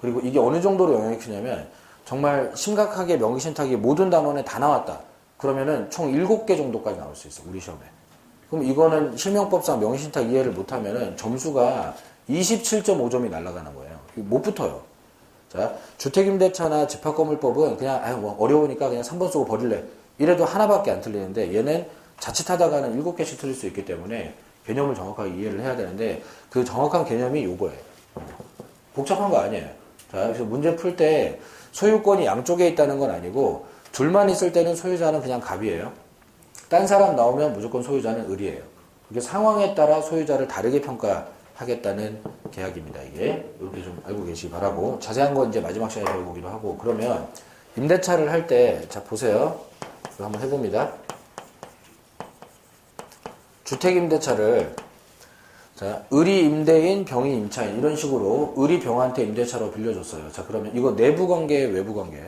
그리고 이게 어느 정도로 영향이 크냐면, 정말 심각하게 명의신탁이 모든 단원에 다 나왔다. 그러면은 총 7개 정도까지 나올 수 있어, 우리 시험에. 그럼 이거는 실명법상 명의신탁 이해를 못하면은 점수가 27.5점이 날아가는 거예요. 못 붙어요. 자, 주택임대차나 집합건물법은 그냥 뭐 어려우니까 그냥 3번 쓰고 버릴래. 이래도 하나밖에 안 틀리는데 얘는 자칫하다가는 7개씩 틀릴 수 있기 때문에 개념을 정확하게 이해를 해야 되는데 그 정확한 개념이 요거예요. 복잡한 거 아니에요. 자, 그래서 문제 풀 때 소유권이 양쪽에 있다는 건 아니고 둘만 있을 때는 소유자는 그냥 갑이에요. 딴 사람 나오면 무조건 소유자는 을이에요. 그게 상황에 따라 소유자를 다르게 평가하겠다는 계약입니다. 이게 이렇게 좀 알고 계시기 바라고, 자세한 건 이제 마지막 시간에 배워보기로 하고, 그러면 임대차를 할 때, 자 보세요. 이거 한번 해봅니다. 주택임대차를 자, 을이 임대인, 병이 임차인 이런 식으로 을이 병한테 임대차로 빌려줬어요. 자, 그러면 이거 내부 관계예요, 외부 관계예요?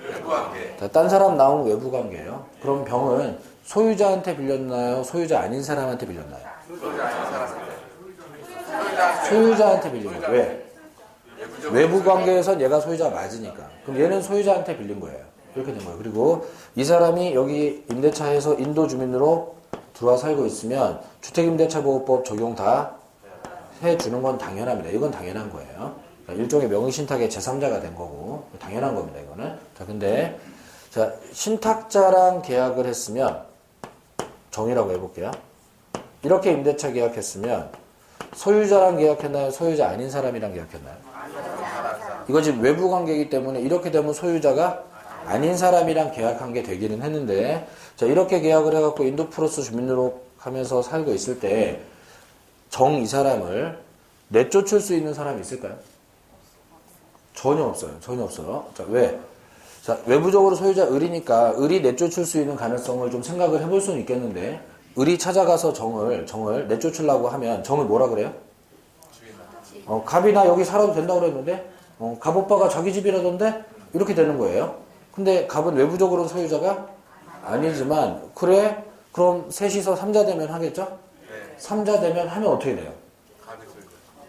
외부 관계. 자, 딴 사람 나오면 외부 관계예요. 그럼 병은 소유자한테 빌렸나요? 소유자 아닌 사람한테 빌렸나요? 소유자 아닌 사람한테. 소유자한테 빌린 거예요. 왜? 외부 관계에선 얘가 소유자 맞으니까. 그럼 얘는 소유자한테 빌린 거예요. 이렇게 된 거예요. 그리고 이 사람이 여기 임대차에서 인도 주민으로 들어와 살고 있으면 주택임대차보호법 적용 다 해주는 건 당연합니다. 이건 당연한 거예요. 일종의 명의신탁의 제3자가 된 거고 당연한 겁니다. 이거는. 자, 근데 자, 신탁자랑 계약을 했으면 정의라고 해볼게요. 이렇게 임대차 계약했으면 소유자랑 계약했나요? 소유자 아닌 사람이랑 계약했나요? 이거 지금 외부 관계이기 때문에 이렇게 되면 소유자가 아닌 사람이랑 계약한 게 되기는 했는데, 자, 이렇게 계약을 해갖고 인도 플러스 주민으로 하면서 살고 있을 때 이 사람을 내쫓을 수 있는 사람이 있을까요? 전혀 없어요. 전혀 없어요. 자, 왜? 자, 외부적으로 소유자 을이니까 을이 내쫓을 수 있는 가능성을 좀 생각을 해볼 수는 있겠는데, 을이 찾아가서 정을 내쫓으려고 하면 정을 뭐라 그래요? 갑이나 여기 살아도 된다고 그랬는데, 갑 오빠가 자기 집이라던데? 이렇게 되는 거예요. 근데 갑은 외부적으로 소유자가 아니지만, 그래? 그럼 셋이서 3자 되면 하겠죠? 3자 되면 하면 어떻게 돼요?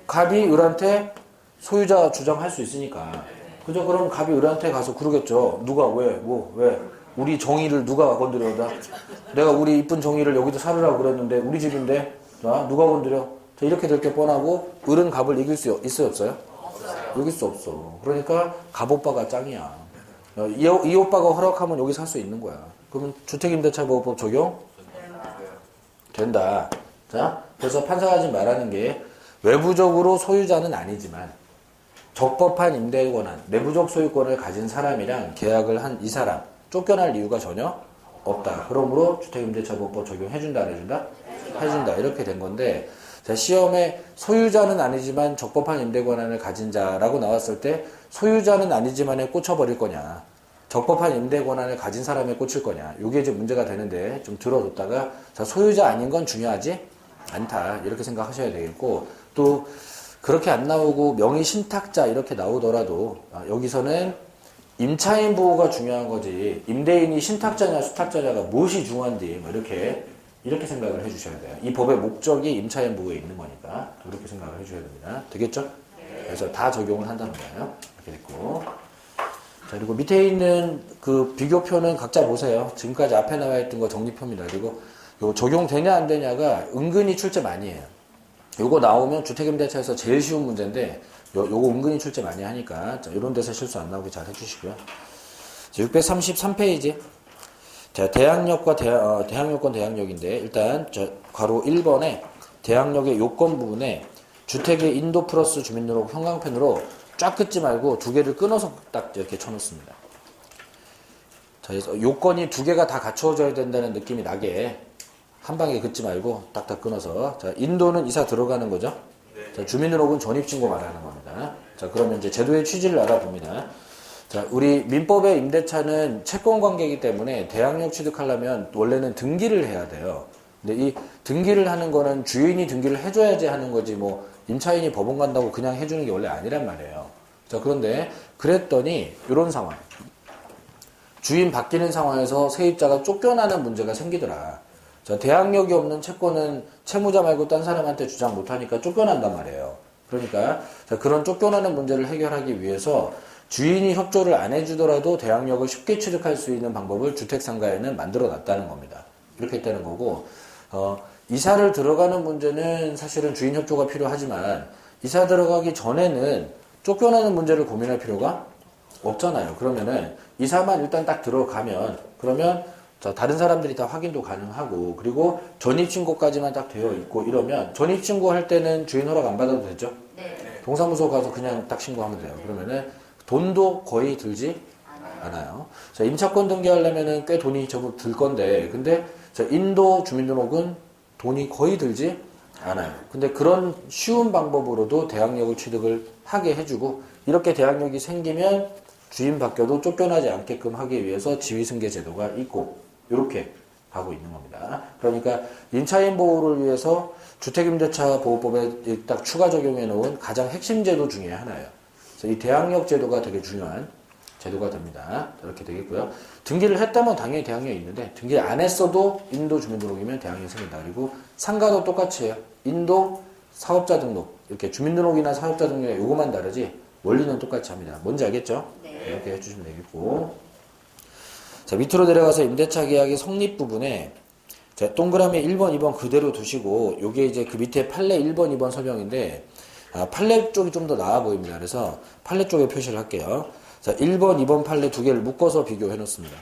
갑이 을한테 소유자 주장할 수 있으니까. 그죠? 그럼 갑이 을한테 가서 그러겠죠. 누가, 왜? 우리 정의를 누가 건드려? 내가 우리 이쁜 정의를 여기도 살으라고 그랬는데, 우리 집인데, 누가 건드려? 이렇게 될 게 뻔하고, 을은 갑을 이길 수 있어요, 없어요? 이길 수 없어. 그러니까 갑 오빠가 짱이야. 이 오빠가 허락하면 여기 살 수 있는 거야. 그러면 주택임대차보호법 적용? 된다. 자, 그래서 판사가 지금 말하는 게 외부적으로 소유자는 아니지만 적법한 임대 권한, 내부적 소유권을 가진 사람이랑 계약을 한 이 사람 쫓겨날 이유가 전혀 없다. 그러므로 주택임대차보호법 적용해준다, 안 해준다? 해준다. 이렇게 된 건데, 자, 시험에 소유자는 아니지만 적법한 임대 권한을 가진 자라고 나왔을 때 소유자는 아니지만에 꽂혀버릴 거냐, 적법한 임대 권한을 가진 사람에 꽂힐 거냐. 이게 이제 문제가 되는데 좀 들어뒀다가 자, 소유자 아닌 건 중요하지 않다. 이렇게 생각하셔야 되겠고 또 그렇게 안 나오고 명의 신탁자 이렇게 나오더라도 여기서는 임차인 보호가 중요한 거지 임대인이 신탁자냐 수탁자냐가 무엇이 중요한지 뭐 이렇게 생각을 해주셔야 돼요. 이 법의 목적이 임차인 보호에 있는 거니까 이렇게 생각을 해주셔야 됩니다. 되겠죠? 그래서 다 적용을 한다는 거예요. 이렇게 됐고 자 그리고 밑에 있는 그 비교표는 각자 보세요. 지금까지 앞에 나와 있던 거 정리표입니다. 그리고 요 적용되냐 안 되냐가 은근히 출제 많이 해요. 요거 나오면 주택임대차에서 제일 쉬운 문제인데 요거 은근히 출제 많이 하니까 자, 이런 데서 실수 안 나오게 잘 해주시고요. 자, 633페이지 자 대항력과 대항요건 대항력인데 일단 저 괄호 1번에 대항력의 요건 부분에 주택의 인도 플러스 주민등록 형광펜으로 쫙 긋지 말고 두 개를 끊어서 딱 이렇게 쳐놓습니다. 자, 그래서 요건이 두 개가 다 갖춰져야 된다는 느낌이 나게 한 방에 긋지 말고 딱딱 끊어서 자, 인도는 이사 들어가는 거죠. 자, 주민등록은 전입신고 말하는 겁니다. 자, 그러면 이제 제도의 취지를 알아봅니다. 자, 우리 민법의 임대차는 채권 관계이기 때문에 대항력 취득하려면 원래는 등기를 해야 돼요. 근데 이 등기를 하는 거는 주인이 등기를 해줘야지 하는 거지 뭐 임차인이 법원 간다고 그냥 해주는 게 원래 아니란 말이에요. 자, 그런데 그랬더니 이런 상황. 주인 바뀌는 상황에서 세입자가 쫓겨나는 문제가 생기더라. 자, 대항력이 없는 채권은 채무자 말고 딴 사람한테 주장 못하니까 쫓겨난단 말이에요. 그러니까 자, 그런 쫓겨나는 문제를 해결하기 위해서 주인이 협조를 안 해주더라도 대항력을 쉽게 취득할 수 있는 방법을 주택상가에는 만들어 놨다는 겁니다. 이렇게 있다는 거고 이사를 들어가는 문제는 사실은 주인 협조가 필요하지만 이사 들어가기 전에는 쫓겨나는 문제를 고민할 필요가 없잖아요. 그러면은 이사만 일단 딱 들어가면 그러면 자, 다른 사람들이 다 확인도 가능하고 그리고 전입신고까지만 딱 되어 있고 이러면 전입신고할 때는 주인 허락 안 받아도 되죠? 네. 동사무소 가서 그냥 딱 신고하면 돼요. 그러면은 돈도 거의 들지 않아요. 자, 임차권 등기하려면은 꽤 돈이 좀 들 건데 근데 자, 인도 주민등록은 돈이 거의 들지 않아요. 근데 그런 쉬운 방법으로도 대항력을 취득을 하게 해주고 이렇게 대항력이 생기면 주인 바뀌어도 쫓겨나지 않게끔 하기 위해서 지위승계 제도가 있고 이렇게 가고 있는 겁니다. 그러니까 임차인 보호를 위해서 주택임대차 보호법에 딱 추가 적용해 놓은 가장 핵심 제도 중에 하나예요. 그래서 이 대항력 제도가 되게 중요한 제도가 됩니다. 이렇게 되겠고요. 등기를 했다면 당연히 대항력이 있는데 등기를 안 했어도 인도 주민등록이면 대항력이 생긴다. 그리고 상가도 똑같이 해요. 인도 사업자 등록 이렇게 주민등록이나 사업자 등록이 요거만 다르지 원리는 똑같이 합니다. 뭔지 알겠죠? 네. 이렇게 해주시면 되겠고 자 밑으로 내려가서 임대차 계약의 성립 부분에 자, 동그라미 1번, 2번 그대로 두시고 요게 이제 그 밑에 판례 1번, 2번 설명인데 판례 쪽이 좀 더 나아 보입니다. 그래서 판례 쪽에 표시를 할게요. 자 1번, 2번 판례 두 개를 묶어서 비교해 놓습니다.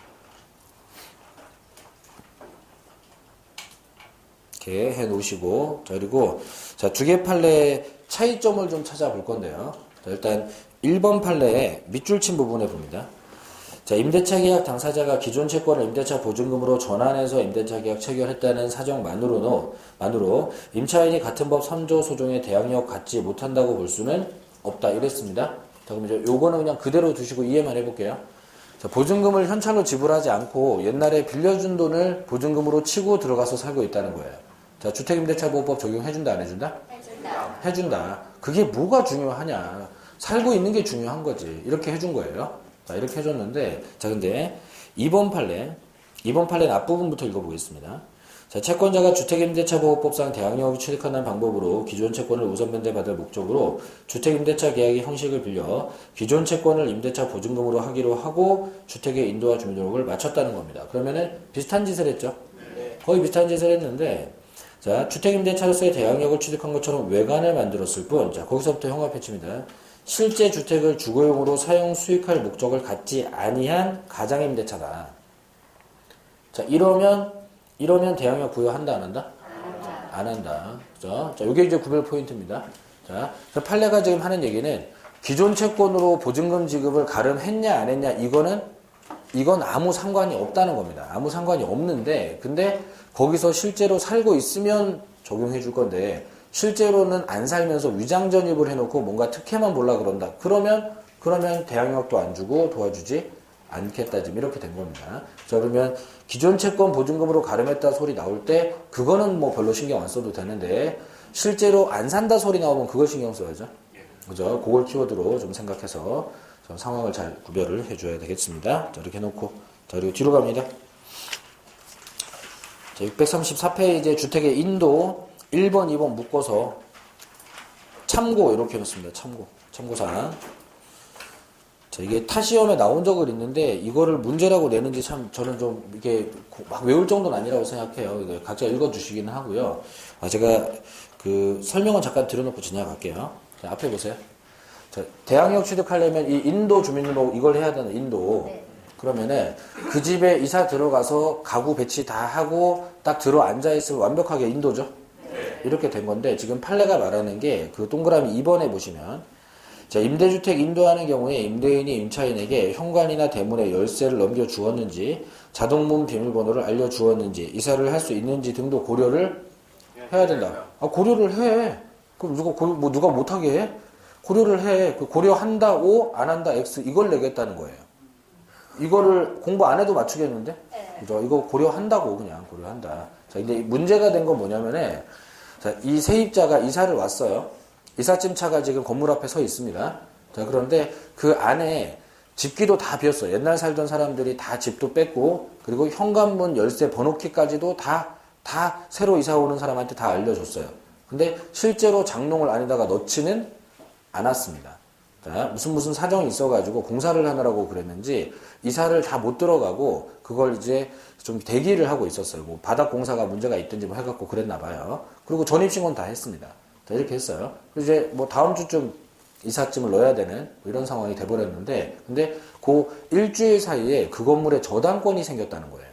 이렇게 해 놓으시고 자 그리고 자 두 개 판례의 차이점을 좀 찾아볼 건데요. 자, 일단 1번 판례의 밑줄 친 부분에 봅니다. 자, 임대차 계약 당사자가 기존 채권을 임대차 보증금으로 전환해서 임대차 계약 체결했다는 사정만으로 임차인이 같은 법 3조 소종의 대항력 갖지 못한다고 볼 수는 없다. 이랬습니다. 자, 그럼 이제 요거는 그냥 그대로 두시고 이해만 해볼게요. 자, 보증금을 현찰로 지불하지 않고 옛날에 빌려준 돈을 보증금으로 치고 들어가서 살고 있다는 거예요. 자, 주택임대차보호법 적용해준다, 안 해준다? 해준다. 해준다. 그게 뭐가 중요하냐. 살고 있는 게 중요한 거지. 이렇게 해준 거예요. 자, 이렇게 해줬는데, 자, 근데, 2번 판례 앞부분부터 읽어보겠습니다. 자, 채권자가 주택임대차보호법상 대항력을 취득하는 방법으로 기존 채권을 우선 변제받을 목적으로 주택임대차 계약의 형식을 빌려 기존 채권을 임대차 보증금으로 하기로 하고 주택의 인도와 주민등록을 마쳤다는 겁니다. 그러면은 비슷한 짓을 했죠? 거의 비슷한 짓을 했는데, 자, 주택임대차로서의 대항력을 취득한 것처럼 외관을 만들었을 뿐, 자, 거기서부터 형합해칩니다. 실제 주택을 주거용으로 사용 수익할 목적을 갖지 아니한 가장임대차다. 자, 이러면 대항력 부여한다, 안 한다? 안 한다. 그죠? 자, 요게 이제 구별 포인트입니다. 자, 판례가 지금 하는 얘기는 기존 채권으로 보증금 지급을 가름했냐, 안 했냐, 이건 아무 상관이 없다는 겁니다. 아무 상관이 없는데, 근데 거기서 실제로 살고 있으면 적용해 줄 건데, 실제로는 안 살면서 위장 전입을 해놓고 뭔가 특혜만 보려 그런다. 그러면 대항력도 안 주고 도와주지 않겠다. 지금 이렇게 된 겁니다. 자, 그러면 기존 채권 보증금으로 가름했다 소리 나올 때 그거는 뭐 별로 신경 안 써도 되는데 실제로 안 산다 소리 나오면 그걸 신경 써야죠. 그죠? 그걸 키워드로 좀 생각해서 좀 상황을 잘 구별을 해줘야 되겠습니다. 자, 이렇게 해놓고 자, 그리고 뒤로 갑니다. 자, 634페이지에 주택의 인도 1번, 2번 묶어서 참고 이렇게 해놓습니다. 참고사항. 자, 이게 타시험에 나온 적은 있는데 이거를 문제라고 내는지 참 저는 좀 이게 막 외울 정도는 아니라고 생각해요. 이거 각자 읽어주시기는 하고요. 제가 그 설명은 잠깐 들어놓고 지나갈게요. 자, 앞에 보세요. 자, 대항력 취득하려면 이 인도 주민등록 이걸 해야 되는 인도. 그러면은 그 집에 이사 들어가서 가구 배치 다 하고 딱 들어 앉아있으면 완벽하게 인도죠. 이렇게 된 건데 지금 판례가 말하는 게 그 동그라미 2번에 보시면 자, 임대주택 인도하는 경우에 임대인이 임차인에게 현관이나 대문에 열쇠를 넘겨 주었는지 자동문 비밀번호를 알려 주었는지 이사를 할 수 있는지 등도 고려를 해야 된다. 고려를 해. 그럼 누가 못하게 해? 고려를 해. 그 고려한다 O 안 한다 X 이걸 내겠다는 거예요. 이거를 공부 안 해도 맞추겠는데? 그죠? 이거 고려한다고 그냥 고려한다. 자, 근데 문제가 된 건 뭐냐면은 자, 이 세입자가 이사를 왔어요. 이삿짐 차가 지금 건물 앞에 서 있습니다. 자, 그런데 그 안에 집기도 다 비었어요. 옛날 살던 사람들이 다 집도 뺐고, 그리고 현관문 열쇠 번호키까지도 다 새로 이사 오는 사람한테 다 알려줬어요. 근데 실제로 장롱을 안에다가 넣지는 않았습니다. 자, 무슨 사정이 있어가지고 공사를 하느라고 그랬는지 이사를 다 못 들어가고 그걸 이제 좀 대기를 하고 있었어요. 뭐 바닥 공사가 문제가 있든지 뭐 해갖고 그랬나 봐요. 그리고 전입신고는 다 했습니다. 자, 이렇게 했어요. 이제 뭐 다음 주쯤 이삿짐을 넣어야 되는 뭐 이런 상황이 돼버렸는데, 근데 그 일주일 사이에 그 건물에 저당권이 생겼다는 거예요.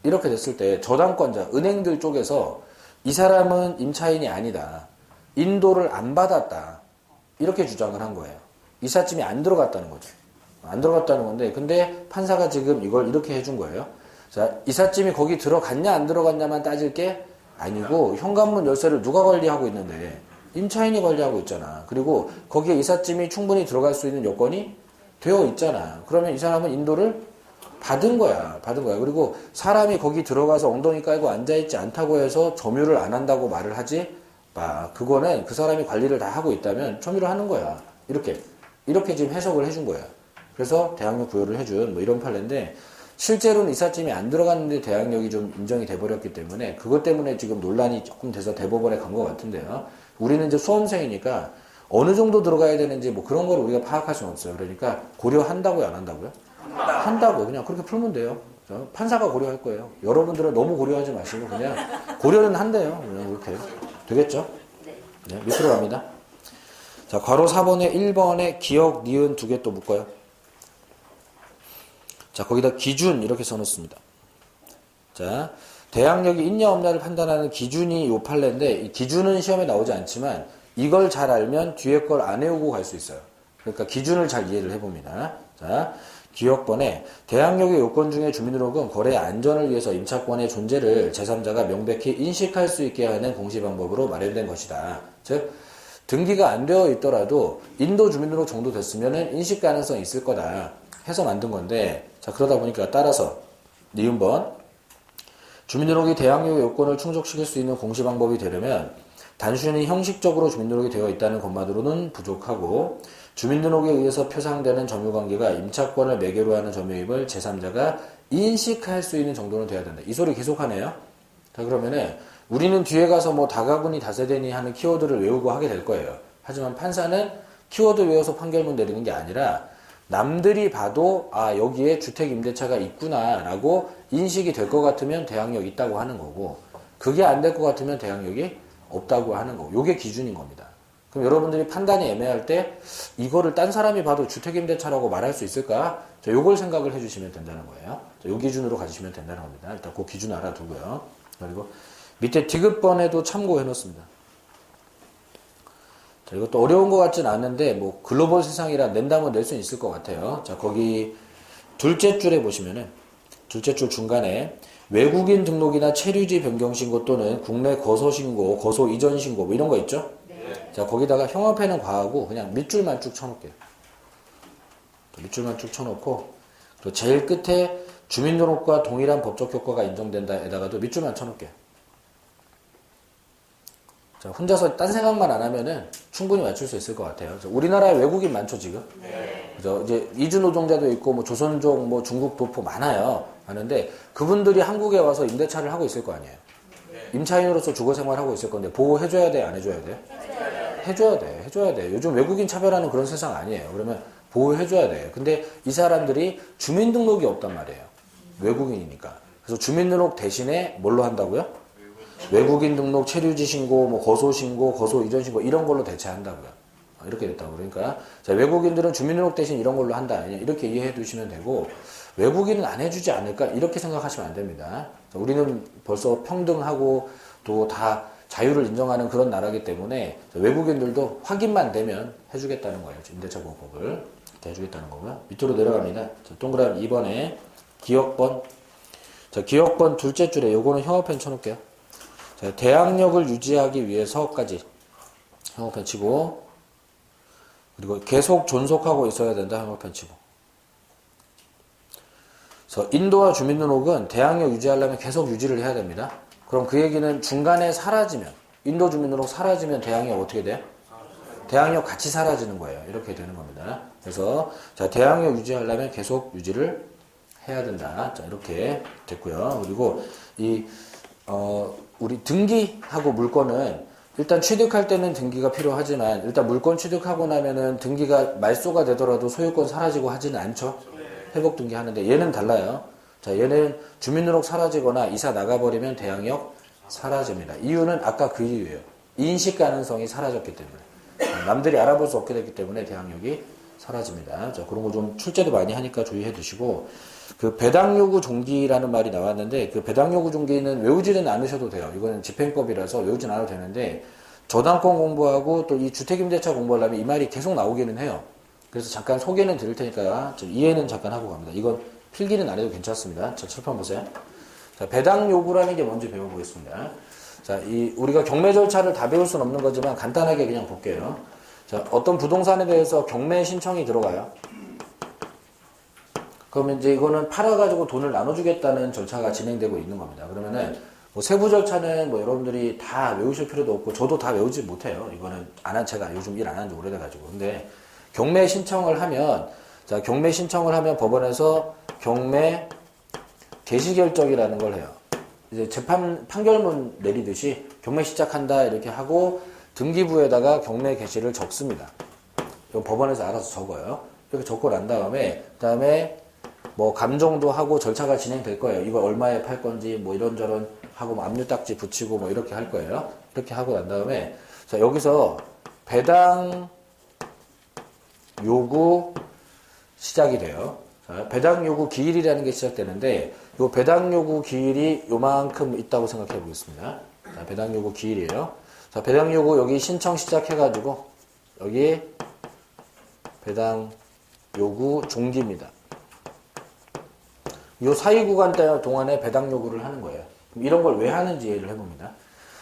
이렇게 됐을 때 저당권자, 은행들 쪽에서 이 사람은 임차인이 아니다. 인도를 안 받았다. 이렇게 주장을 한 거예요. 이삿짐이 안 들어갔다는 거죠. 안 들어갔다는 건데, 근데 판사가 지금 이걸 이렇게 해준 거예요. 자, 이삿짐이 거기 들어갔냐 안 들어갔냐만 따질 게 아니고 현관문 열쇠를 누가 관리하고 있는데 임차인이 관리하고 있잖아. 그리고 거기에 이삿짐이 충분히 들어갈 수 있는 여건이 되어 있잖아. 그러면 이 사람은 인도를 받은 거야. 그리고 사람이 거기 들어가서 엉덩이 깔고 앉아있지 않다고 해서 점유를 안 한다고 말을 하지 마. 그거는 그 사람이 관리를 다 하고 있다면 점유를 하는 거야. 이렇게 지금 해석을 해준 거야. 그래서 대항력 부여를 해준 뭐 이런 판례인데 실제로는 이삿짐이 안 들어갔는데 대항력이 좀 인정이 돼버렸기 때문에 그것 때문에 지금 논란이 조금 돼서 대법원에 간 것 같은데요. 우리는 이제 수험생이니까 어느 정도 들어가야 되는지 뭐 그런 걸 우리가 파악할 수는 없어요. 그러니까 고려한다고요, 안 한다고요? 한다고 그냥 그렇게 풀면 돼요. 판사가 고려할 거예요. 여러분들은 너무 고려하지 마시고 그냥 고려는 한대요. 그냥 이렇게 되겠죠? 네, 밑으로 갑니다. 자, 괄호 4번에 1번에 기억, 니은 두 개 또 묶어요. 자, 거기다 기준 이렇게 써놓습니다. 자, 대항력이 있냐 없냐를 판단하는 기준이 요 판례인데 이 기준은 시험에 나오지 않지만 이걸 잘 알면 뒤에 걸 안 외우고 갈 수 있어요. 그러니까 기준을 잘 이해를 해봅니다. 자, 기억번에 대항력의 요건 중에 주민등록은 거래의 안전을 위해서 임차권의 존재를 제3자가 명백히 인식할 수 있게 하는 공시 방법으로 마련된 것이다. 즉 등기가 안 되어 있더라도 인도 주민등록 정도 됐으면 인식 가능성이 있을 거다 해서 만든 건데, 자, 그러다 보니까 따라서 니은번 주민등록이 대항력의 요건을 충족시킬 수 있는 공시 방법이 되려면 단순히 형식적으로 주민등록이 되어 있다는 것만으로는 부족하고 주민등록에 의해서 표상되는 점유관계가 임차권을 매개로 하는 점유임을 제3자가 인식할 수 있는 정도는 돼야 된다. 이 소리 계속하네요. 자, 그러면은 우리는 뒤에 가서 뭐 다가구니 다세대니 하는 키워드를 외우고 하게 될 거예요. 하지만 판사는 키워드 외워서 판결문 내리는 게 아니라 남들이 봐도 아, 여기에 주택임대차가 있구나 라고 인식이 될 것 같으면 대항력 있다고 하는 거고, 그게 안 될 것 같으면 대항력이 없다고 하는 거고, 요게 기준인 겁니다. 그럼 여러분들이 판단이 애매할 때 이거를 딴 사람이 봐도 주택임대차라고 말할 수 있을까? 자, 요걸 생각을 해주시면 된다는 거예요. 자, 요 기준으로 가주시면 된다는 겁니다. 일단 그 기준 알아두고요. 그리고 밑에 디귿번에도 참고해 놓습니다. 자, 이것도 어려운 것 같진 않은데 뭐 글로벌 세상이라 낸다면 낼 수 있을 것 같아요. 자, 거기 둘째 줄에 보시면은 둘째 줄 중간에 외국인 등록이나 체류지 변경 신고 또는 국내 거소 신고, 거소 이전 신고 뭐 이런 거 있죠? 네. 자, 거기다가 형업해는 과하고 그냥 밑줄만 쭉 쳐놓을게요. 밑줄만 쭉 쳐놓고 그 제일 끝에 주민등록과 동일한 법적 효과가 인정된다에다가도 밑줄만 쳐놓을게요. 자, 혼자서 딴 생각만 안 하면은 충분히 맞출 수 있을 것 같아요. 우리나라에 외국인 많죠, 지금? 그죠? 이제 이주 노동자도 있고, 뭐 조선족, 뭐 중국 도포 많아요. 많은데 그분들이 한국에 와서 임대차를 하고 있을 거 아니에요. 임차인으로서 주거 생활하고 있을 건데 보호해줘야 돼, 안 해줘야 돼? 해줘야 돼, 해줘야 돼. 요즘 외국인 차별하는 그런 세상 아니에요. 그러면 보호해줘야 돼. 근데 이 사람들이 주민등록이 없단 말이에요. 외국인이니까. 그래서 주민등록 대신에 뭘로 한다고요? 외국인 등록, 체류지 신고, 뭐 거소 신고, 거소 이전 신고 이런 걸로 대체한다고요. 이렇게 됐다고. 그러니까 자, 외국인들은 주민등록 대신 이런 걸로 한다. 이렇게 이해해 두시면 되고 외국인은 안 해주지 않을까? 이렇게 생각하시면 안 됩니다. 자, 우리는 벌써 평등하고 또 다 자유를 인정하는 그런 나라이기 때문에 외국인들도 확인만 되면 해주겠다는 거예요. 임대차 보호법을 이렇게 해주겠다는 거고요. 밑으로 내려갑니다. 자, 동그라미 2번에 기억번. 자, 기억번 둘째 줄에 요거는 형어펜 쳐놓을게요. 자, 대항력을 유지하기 위해서까지 형어펜 치고 그리고 계속 존속하고 있어야 된다. 형어펜 치고. 그래서 인도와 주민등록은 대항력 유지하려면 계속 유지를 해야 됩니다. 그럼 그 얘기는 중간에 사라지면 인도 주민등록 사라지면 대항력 어떻게 돼요? 대항력 같이 사라지는 거예요. 이렇게 되는 겁니다. 그래서 자, 대항력 유지하려면 계속 유지를 해야 된다. 자, 이렇게 됐고요. 그리고 우리 등기하고 물권은 일단 취득할 때는 등기가 필요하지만 일단 물권 취득하고 나면은 등기가 말소가 되더라도 소유권 사라지고 하지는 않죠. 회복 등기 하는데 얘는 달라요. 자, 얘는 주민등록 사라지거나 이사 나가버리면 대항력 사라집니다. 이유는 아까 그 이유예요. 인식 가능성이 사라졌기 때문에. 남들이 알아볼 수 없게 됐기 때문에 대항력이 사라집니다. 자, 그런 거 좀 출제도 많이 하니까 주의해 두시고 그 배당 요구 종기라는 말이 나왔는데 그 배당 요구 종기는 외우지는 않으셔도 돼요. 이거는 집행법이라서 외우진 않아도 되는데 저당권 공부하고 또 이 주택임대차 공부하려면 이 말이 계속 나오기는 해요. 그래서 잠깐 소개는 드릴 테니까 좀 이해는 잠깐 하고 갑니다. 이건 필기는 안 해도 괜찮습니다. 자, 칠판 보세요. 자, 배당 요구라는 게 뭔지 배워보겠습니다. 자, 우리가 경매 절차를 다 배울 수는 없는 거지만 간단하게 그냥 볼게요. 자, 어떤 부동산에 대해서 경매 신청이 들어가요. 그러면 이제 이거는 팔아가지고 돈을 나눠주겠다는 절차가 진행되고 있는 겁니다. 그러면은 뭐 세부 절차는 뭐 여러분들이 다 외우실 필요도 없고 저도 다 외우지 못해요. 이거는 제가 요즘 일 안 한 지 오래돼가지고. 근데 경매 신청을 하면 자, 경매 신청을 하면 법원에서 경매 개시결정이라는 걸 해요. 이제 판결문 내리듯이 경매 시작한다 이렇게 하고 등기부에다가 경매 개시를 적습니다. 이거 법원에서 알아서 적어요. 이렇게 적고 난 다음에 뭐 감정도 하고 절차가 진행될 거예요. 이거 얼마에 팔 건지 뭐 이런저런 하고 뭐 압류딱지 붙이고 뭐 이렇게 할 거예요. 이렇게 하고 난 다음에 자, 여기서 배당 요구 시작이 돼요. 자, 배당 요구 기일이라는 게 시작되는데 요 배당 요구 기일이 요만큼 있다고 생각해 보겠습니다. 자, 배당 요구 기일이에요. 자, 배당 요구 여기 신청 시작해 가지고 여기 배당 요구 종기입니다. 요 사이 구간 동안에 배당 요구를 하는 거예요. 이런 걸 왜 하는지 이해를 해봅니다.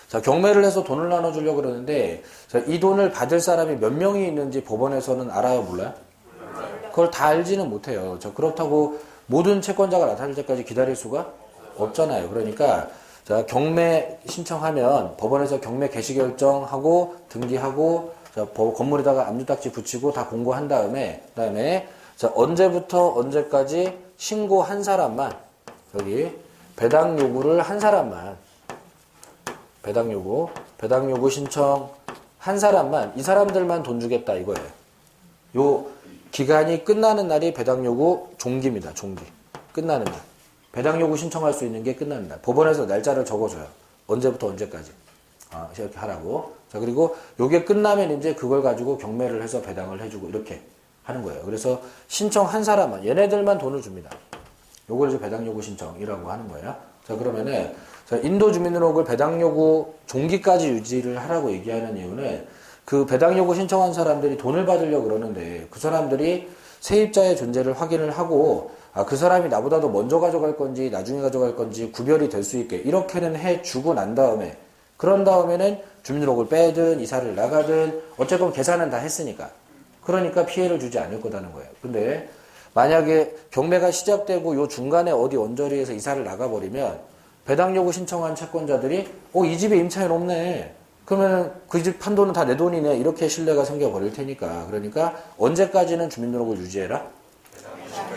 자, 경매를 해서 돈을 나눠주려고 그러는데 자, 이 돈을 받을 사람이 몇 명이 있는지 법원에서는 알아요, 몰라요? 그걸 다 알지는 못해요. 자, 그렇다고 모든 채권자가 나타날 때까지 기다릴 수가 없잖아요. 그러니까 자, 경매 신청하면 법원에서 경매 개시 결정하고 등기하고 자, 건물에다가 압류딱지 붙이고 다 공고한 그다음에 자, 언제부터 언제까지 신고한 사람만 여기 배당 요구를 한 사람만 배당 요구 신청 한 사람만 이 사람들만 돈 주겠다 이거예요. 요 기간이 끝나는 날이 배당 요구 종기입니다. 종기. 끝나는 날. 배당 요구 신청할 수 있는 게 끝나는 날. 법원에서 날짜를 적어줘요. 언제부터 언제까지. 이렇게 하라고. 자, 그리고 요게 끝나면 이제 그걸 가지고 경매를 해서 배당을 해주고 이렇게 하는 거예요. 그래서 신청한 사람만, 얘네들만 돈을 줍니다. 요걸 이제 배당 요구 신청이라고 하는 거예요. 자, 그러면은, 자, 인도 주민등록을 배당 요구 종기까지 유지를 하라고 얘기하는 이유는 그 배당 요구 신청한 사람들이 돈을 받으려고 그러는데 그 사람들이 세입자의 존재를 확인을 하고 그 사람이 나보다도 먼저 가져갈 건지 나중에 가져갈 건지 구별이 될 수 있게 이렇게는 해주고 난 다음에 그런 다음에는 주민등록을 빼든 이사를 나가든 어쨌건 계산은 다 했으니까 그러니까 피해를 주지 않을 거다는 거예요. 근데 만약에 경매가 시작되고 요 중간에 어디 언저리에서 이사를 나가버리면 배당 요구 신청한 채권자들이 이 집에 임차인 없네. 그러면 그 집 판도는 다 내 돈이네. 이렇게 신뢰가 생겨버릴 테니까. 그러니까 언제까지는 주민등록을 유지해라?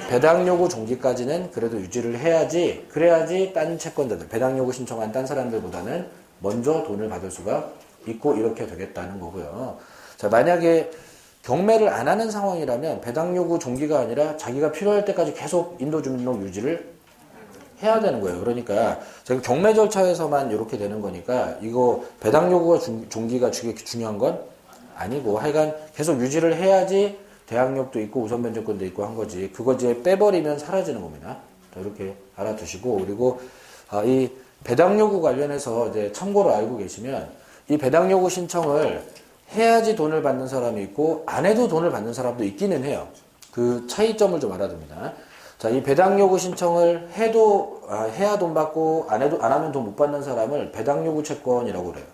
배당 요구 종기까지는 그래도 유지를 해야지. 그래야지 딴 채권자들, 배당 요구 신청한 딴 사람들보다는 먼저 돈을 받을 수가 있고 이렇게 되겠다는 거고요. 자, 만약에 경매를 안 하는 상황이라면 배당 요구 종기가 아니라 자기가 필요할 때까지 계속 인도주민등록 유지를 해야 되는 거예요. 그러니까 저희 경매 절차에서만 이렇게 되는 거니까 이거 배당 요구가 종기가 중요한 건 아니고 하여간 계속 유지를 해야지 대항력도 있고 우선 변제권도 있고 한 거지. 그거 이제 빼버리면 사라지는 겁니다. 자, 이렇게 알아두시고 그리고 이 배당 요구 관련해서 이제 참고로 알고 계시면 이 배당 요구 신청을 해야지 돈을 받는 사람이 있고 안 해도 돈을 받는 사람도 있기는 해요. 그 차이점을 좀 알아둡니다. 자, 이 배당 요구 신청을 해도 해야 돈 받고 안 하면 돈 못 받는 사람을 배당 요구 채권이라고 그래요.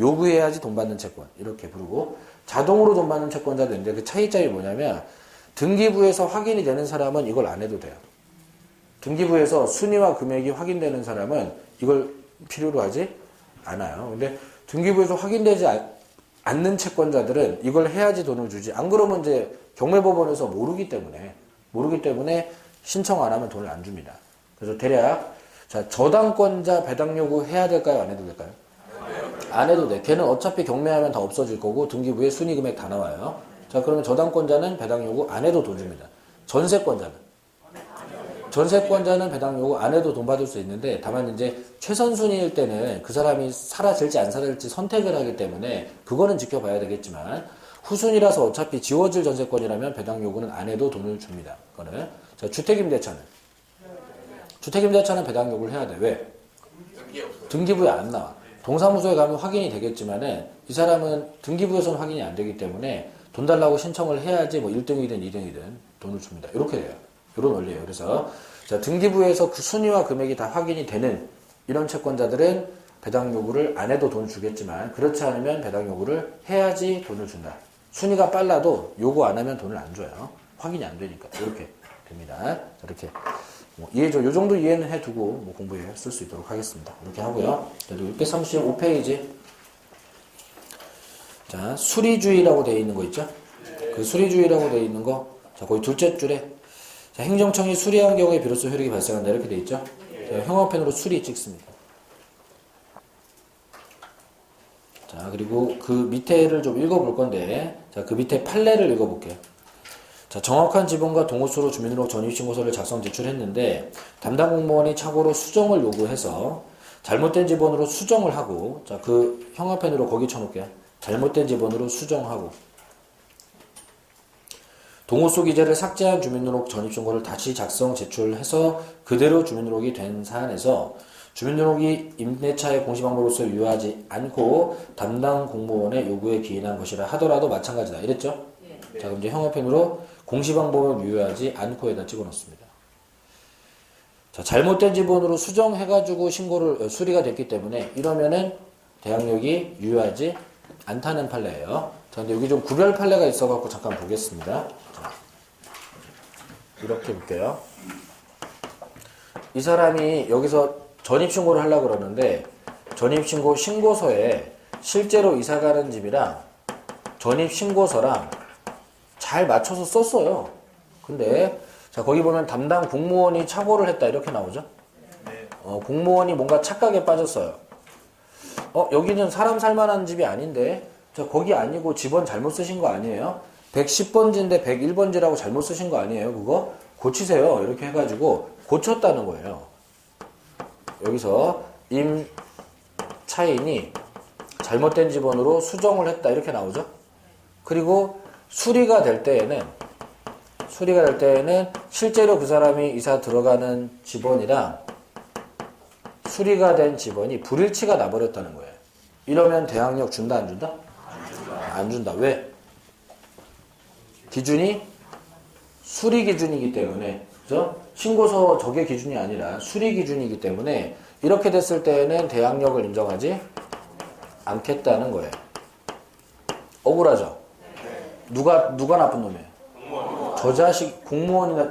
요구해야지 돈 받는 채권 이렇게 부르고 자동으로 돈 받는 채권자도 있는데 그 차이점이 뭐냐면 등기부에서 확인이 되는 사람은 이걸 안 해도 돼요. 등기부에서 순위와 금액이 확인되는 사람은 이걸 필요로 하지 않아요. 근데 등기부에서 확인되지 않는 채권자들은 이걸 해야지 돈을 주지. 안 그러면 이제 경매법원에서 모르기 때문에 신청 안 하면 돈을 안 줍니다. 그래서 대략 자, 저당권자 배당 요구 해야 될까요? 안 해도 될까요? 안 해도 돼. 걔는 어차피 경매하면 다 없어질 거고 등기부에 순위 금액 다 나와요. 자, 그러면 저당권자는 배당 요구 안 해도 돈 줍니다. 전세권자는 배당 요구 안 해도 돈 받을 수 있는데 다만 이제 최선 순위일 때는 그 사람이 사라질지 안 사라질지 선택을 하기 때문에 그거는 지켜봐야 되겠지만 후순위라서 어차피 지워질 전세권이라면 배당 요구는 안 해도 돈을 줍니다. 그거는. 자, 주택임대차는 배당 요구를 해야 돼. 왜? 등기부에 안 나와. 동사무소에 가면 확인이 되겠지만은 이 사람은 등기부에서는 확인이 안 되기 때문에 돈 달라고 신청을 해야지 뭐 1등이든 2등이든 돈을 줍니다. 이렇게 돼요. 이런 원리예요. 그래서 자, 등기부에서 그 순위와 금액이 다 확인이 되는 이런 채권자들은 배당 요구를 안 해도 돈을 주겠지만 그렇지 않으면 배당 요구를 해야지 돈을 준다. 순위가 빨라도 요구 안 하면 돈을 안 줘요. 확인이 안 되니까. 이렇게 됩니다. 이렇게 요 정도 이해는 해두고 공부해 쓸 수 있도록 하겠습니다. 이렇게 하고요. 635페이지. 자, 수리주의라고 되어 있는 거 있죠? 그 수리주의라고 되어 있는 거, 자, 거기 둘째 줄에, 자, 행정청이 수리한 경우에 비로소 효력이 발생한다. 이렇게 되어 있죠? 자, 형광펜으로 수리 찍습니다. 자, 그리고 그 밑에를 좀 읽어볼 건데, 자, 그 밑에 판례를 읽어볼게요. 자, 정확한 지번과 동호수로 주민등록 전입신고서를 작성 제출했는데 담당 공무원이 착오로 수정을 요구해서 잘못된 지번으로 수정을 하고, 자, 그 형광펜으로 거기 쳐놓을게요. 잘못된 지번으로 수정하고 동호수 기재를 삭제한 주민등록 전입신고를 다시 작성 제출해서 그대로 주민등록이 된 사안에서 주민등록이 임대차의 공시방법으로서 유효하지 않고 담당 공무원의 요구에 기인한 것이라 하더라도 마찬가지다. 이랬죠? 자, 그럼 이제 형광펜으로 공시방법을 유효하지 않고에다 찍어놓습니다. 자, 잘못된 지번으로 수정해가지고 수리가 됐기 때문에 이러면은 대항력이 유효하지 않다는 판례예요. 자, 근데 여기 좀 구별 판례가 있어갖고 잠깐 보겠습니다. 자, 이렇게 볼게요. 이 사람이 여기서 전입신고를 하려고 그러는데 전입신고 신고서에 실제로 이사가는 집이랑 전입신고서랑 잘 맞춰서 썼어요. 근데 자, 거기 보면 담당 공무원이 착오를 했다 이렇게 나오죠. 공무원이 뭔가 착각에 빠졌어요. 여기는 사람 살만한 집이 아닌데 자, 거기 아니고 집원 잘못 쓰신 거 아니에요? 110번지인데 101번지라고 잘못 쓰신 거 아니에요? 그거 고치세요. 이렇게 해가지고 고쳤다는 거예요. 여기서 임차인이 잘못된 지번으로 수정을 했다 이렇게 나오죠. 그리고 수리가 될 때에는 실제로 그 사람이 이사 들어가는 지번이랑 수리가 된 지번이 불일치가 나버렸다는 거예요. 이러면 대항력 준다 안 준다? 안 준다. 왜? 기준이 수리 기준이기 때문에, 그죠? 신고서 저게 기준이 아니라 수리 기준이기 때문에 이렇게 됐을 때에는 대항력을 인정하지 않겠다는 거예요. 억울하죠? 누가 나쁜 놈이에요? 저 자식 공무원이나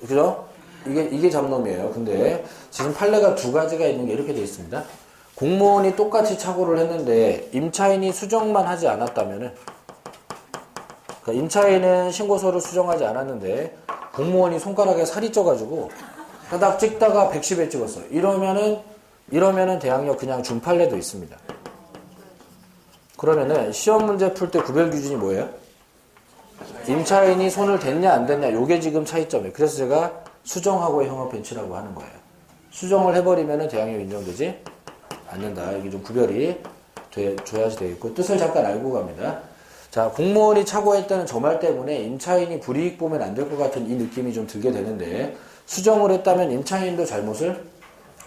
그죠? 이게 잡놈이에요. 근데 지금 판례가 두 가지가 있는 게 이렇게 돼 있습니다. 공무원이 똑같이 착오를 했는데 임차인이 수정만 하지 않았다면은, 그러니까 임차인은 신고서를 수정하지 않았는데 공무원이 손가락에 살이 쪄가지고 딱 찍다가 110에 찍었어요. 이러면은 대항력 그냥 준 판례도 있습니다. 그러면은 시험 문제 풀 때 구별 기준이 뭐예요? 임차인이 손을 댔냐 안 댔냐, 요게 지금 차이점이에요. 그래서 제가 수정하고의 형업 벤치라고 하는 거예요. 수정을 해버리면은 대항력 인정되지 않는다. 이게 좀 구별이 줘야지 되겠고, 뜻을 잠깐 알고 갑니다. 자, 공무원이 착오했다는 저 말 때문에 임차인이 불이익 보면 안 될 것 같은 이 느낌이 좀 들게 되는데, 수정을 했다면 임차인도 잘못을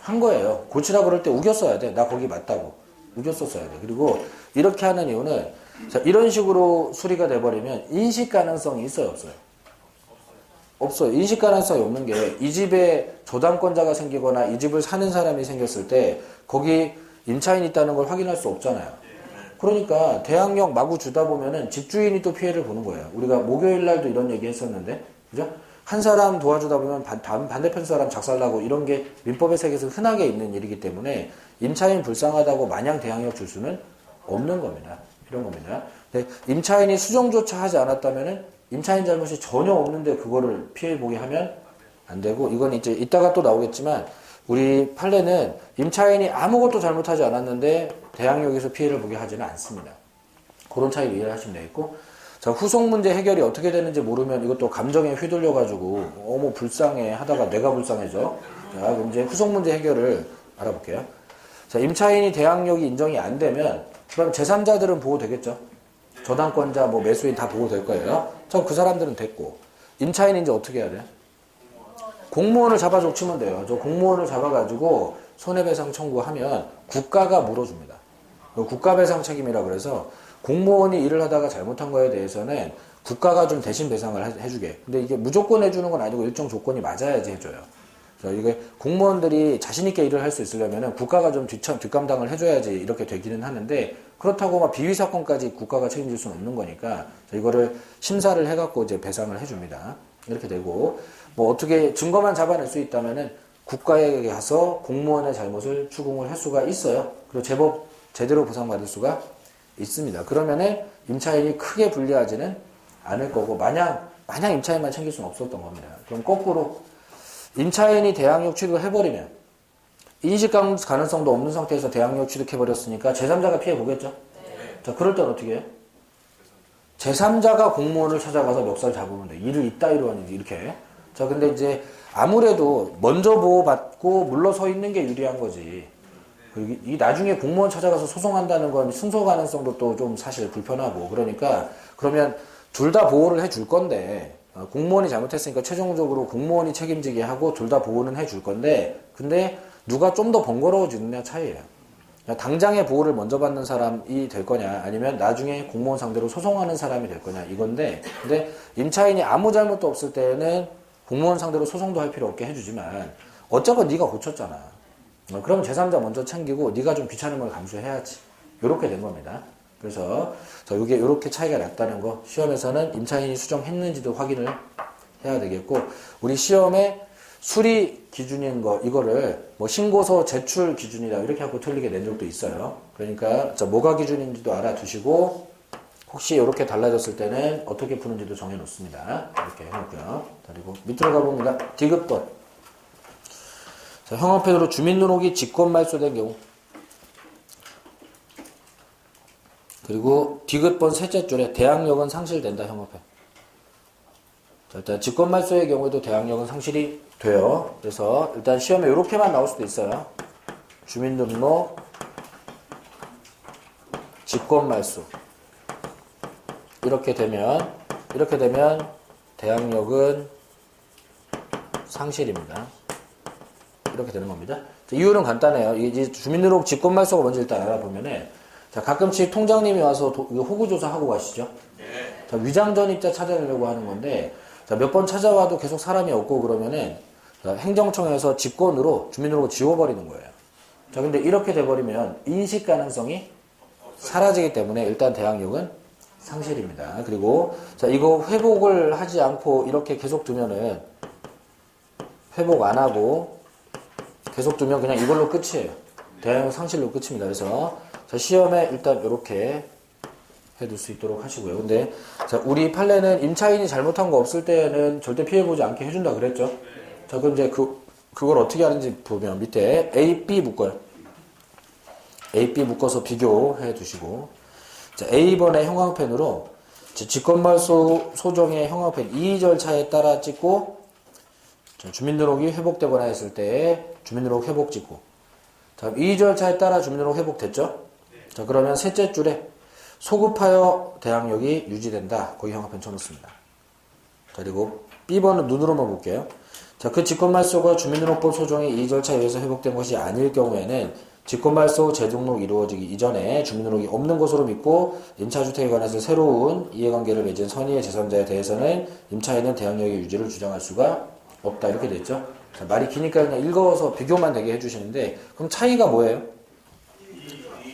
한 거예요. 고치라 그럴 때 우겼어야 돼. 나 거기 맞다고. 우겼었어야 돼. 그리고 이렇게 하는 이유는, 자, 이런 식으로 수리가 돼버리면 인식 가능성이 있어요, 없어요? 없어요. 인식 가능성이 없는 게, 이 집에 저당권자가 생기거나 이 집을 사는 사람이 생겼을 때 거기 임차인이 있다는 걸 확인할 수 없잖아요. 그러니까 대항력 마구 주다 보면은 집주인이 또 피해를 보는 거예요. 우리가 목요일 날도 이런 얘기 했었는데, 그죠? 한 사람 도와주다 보면 반대편 사람 작살나고, 이런 게 민법의 세계에서 흔하게 있는 일이기 때문에 임차인 불쌍하다고 마냥 대항력 줄 수는 없는 겁니다. 이런 겁니다. 근데 임차인이 수정조차 하지 않았다면은 임차인 잘못이 전혀 없는데 그거를 피해 보게 하면 안 되고, 이건 이제 이따가 또 나오겠지만 우리 판례는 임차인이 아무것도 잘못하지 않았는데 대항력에서 피해를 보게 하지는 않습니다. 그런 차이를 이해하시면 되겠고, 자, 후속 문제 해결이 어떻게 되는지 모르면 이것도 감정에 휘둘려가지고 어머 불쌍해 하다가 뇌가 불쌍해져. 자, 그럼 이제 후속 문제 해결을 알아볼게요. 자, 임차인이 대항력이 인정이 안 되면 그럼 제3자들은 보호되겠죠. 저당권자, 뭐 매수인 다 보호될 거예요. 저 그 사람들은 됐고, 임차인이 이제 어떻게 해야 돼요? 공무원을 잡아 족치면 돼요. 저 공무원을 잡아가지고 손해배상 청구하면 국가가 물어줍니다. 국가배상 책임이라 그래서 공무원이 일을 하다가 잘못한 거에 대해서는 국가가 좀 대신 배상을 해주게. 근데 이게 무조건 해주는 건 아니고 일정 조건이 맞아야지 해줘요. 그래서 이게 공무원들이 자신있게 일을 할 수 있으려면 국가가 좀 뒷감당을 해줘야지 이렇게 되기는 하는데, 그렇다고 막 비위 사건까지 국가가 책임질 수는 없는 거니까 이거를 심사를 해갖고 이제 배상을 해줍니다. 이렇게 되고, 뭐 어떻게 증거만 잡아낼 수 있다면은 국가에 가서 공무원의 잘못을 추궁을 할 수가 있어요. 그리고 제법 제대로 보상받을 수가 있습니다. 그러면은 임차인이 크게 불리하지는 않을 거고, 마냥 임차인만 챙길 수는 없었던 겁니다. 그럼 거꾸로 임차인이 대항력 취득을 해버리면 인식 가능성도 없는 상태에서 대항력 취득해버렸으니까 제3자가 피해 보겠죠? 네. 자, 그럴 땐 어떻게 해요? 제3자가 공무원을 찾아가서 멱살 잡으면 돼. 일을 이따위로 하는 이렇게. 자, 근데 이제 아무래도 먼저 보호받고 물러서 있는 게 유리한 거지. 이 나중에 공무원 찾아가서 소송한다는 건 승소 가능성도 또 좀 사실 불편하고, 그러니까 그러면 둘 다 보호를 해줄 건데, 공무원이 잘못했으니까 최종적으로 공무원이 책임지게 하고 둘 다 보호는 해줄 건데, 근데 누가 좀 더 번거로워지느냐 차이예요. 당장의 보호를 먼저 받는 사람이 될 거냐, 아니면 나중에 공무원 상대로 소송하는 사람이 될 거냐, 이건데, 근데 임차인이 아무 잘못도 없을 때는 공무원 상대로 소송도 할 필요 없게 해주지만 어차피 네가 고쳤잖아. 그럼 제3자 먼저 챙기고 네가 좀 귀찮은 걸 감수해야지. 이렇게 된 겁니다. 그래서 이게 이렇게 차이가 났다는 거, 시험에서는 임차인이 수정했는지도 확인을 해야 되겠고, 우리 시험에 수리 기준인 거, 이거를 뭐 신고서 제출 기준이다 이렇게 하고 틀리게 낸 적도 있어요. 그러니까 뭐가 기준인지도 알아두시고, 혹시 이렇게 달라졌을 때는 어떻게 푸는지도 정해놓습니다. 이렇게 해놓고요. 그리고 밑으로 가봅니다. 디귿번. 자, 형업편으로 주민등록이 직권 말소된 경우. 그리고 디귿번 셋째 줄에 대항력은 상실된다, 형업편. 자, 일단 직권 말소의 경우에도 대항력은 상실이 돼요. 그래서 일단 시험에 이렇게만 나올 수도 있어요. 주민등록 직권 말소. 이렇게 되면 대항력은 상실입니다. 이렇게 되는 겁니다. 자, 이유는 간단해요. 이제 주민등록 직권 말소가 뭔지 일단 알아보면은, 자, 가끔씩 통장님이 와서 호구조사 하고 가시죠. 자, 위장전입자 찾아내려고 하는 건데, 자, 몇 번 찾아와도 계속 사람이 없고 그러면은, 자, 행정청에서 직권으로 주민등록을 지워버리는 거예요. 자, 근데 이렇게 돼버리면 인식 가능성이 사라지기 때문에 일단 대항력은 상실입니다. 그리고 자 이거 회복을 하지 않고 이렇게 계속 두면은 회복 안 하고 계속 두면 그냥 이걸로 끝이에요. 대항력 상실로 끝입니다. 그래서 자 시험에 일단 이렇게 해둘 수 있도록 하시고요. 근데 자 우리 판례는 임차인이 잘못한 거 없을 때는 절대 피해보지 않게 해준다 그랬죠. 자 그럼 이제 그걸 어떻게 하는지 보면 밑에 A, B 묶어요. A, B 묶어서 비교해 두시고 자 A번의 형광펜으로 직권말소 소정의 형광펜 이의 절차에 따라 찍고 자, 주민등록이 회복되거나 했을 때 주민등록 회복 찍고 자 이의 절차에 따라 주민등록 회복됐죠. 자 그러면 셋째 줄에 소급하여 대항력이 유지된다. 거기 형광펜 쳐놓습니다. 자, 그리고 B번은 눈으로만 볼게요. 자, 그 직권말소가 주민등록법 소정의 이의 절차에 의해서 회복된 것이 아닐 경우에는 직권말소 재등록 이루어지기 이전에 주민등록이 없는 것으로 믿고 임차주택에 관해서 새로운 이해관계를 맺은 선의의 제3자에 대해서는 임차인은 대항력의 유지를 주장할 수가 없다. 이렇게 됐죠. 자, 말이 기니까 그냥 읽어서 비교만 되게 해주시는데 그럼 차이가 뭐예요?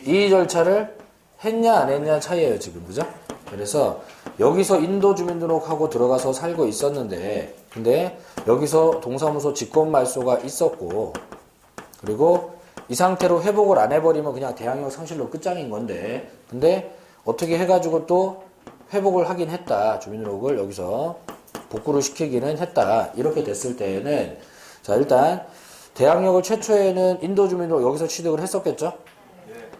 이의 절차를 했냐 안 했냐 차이예요 지금 그죠? 그래서 여기서 인도 주민등록하고 들어가서 살고 있었는데 근데 여기서 동사무소 직권말소가 있었고 그리고 이 상태로 회복을 안 해버리면 그냥 대항력 상실로 끝장인 건데 근데 어떻게 해가지고 또 회복을 하긴 했다. 주민등록을 여기서 복구를 시키기는 했다. 이렇게 됐을 때에는 자 일단 대항력을 최초에는 인도 주민등록 여기서 취득을 했었겠죠?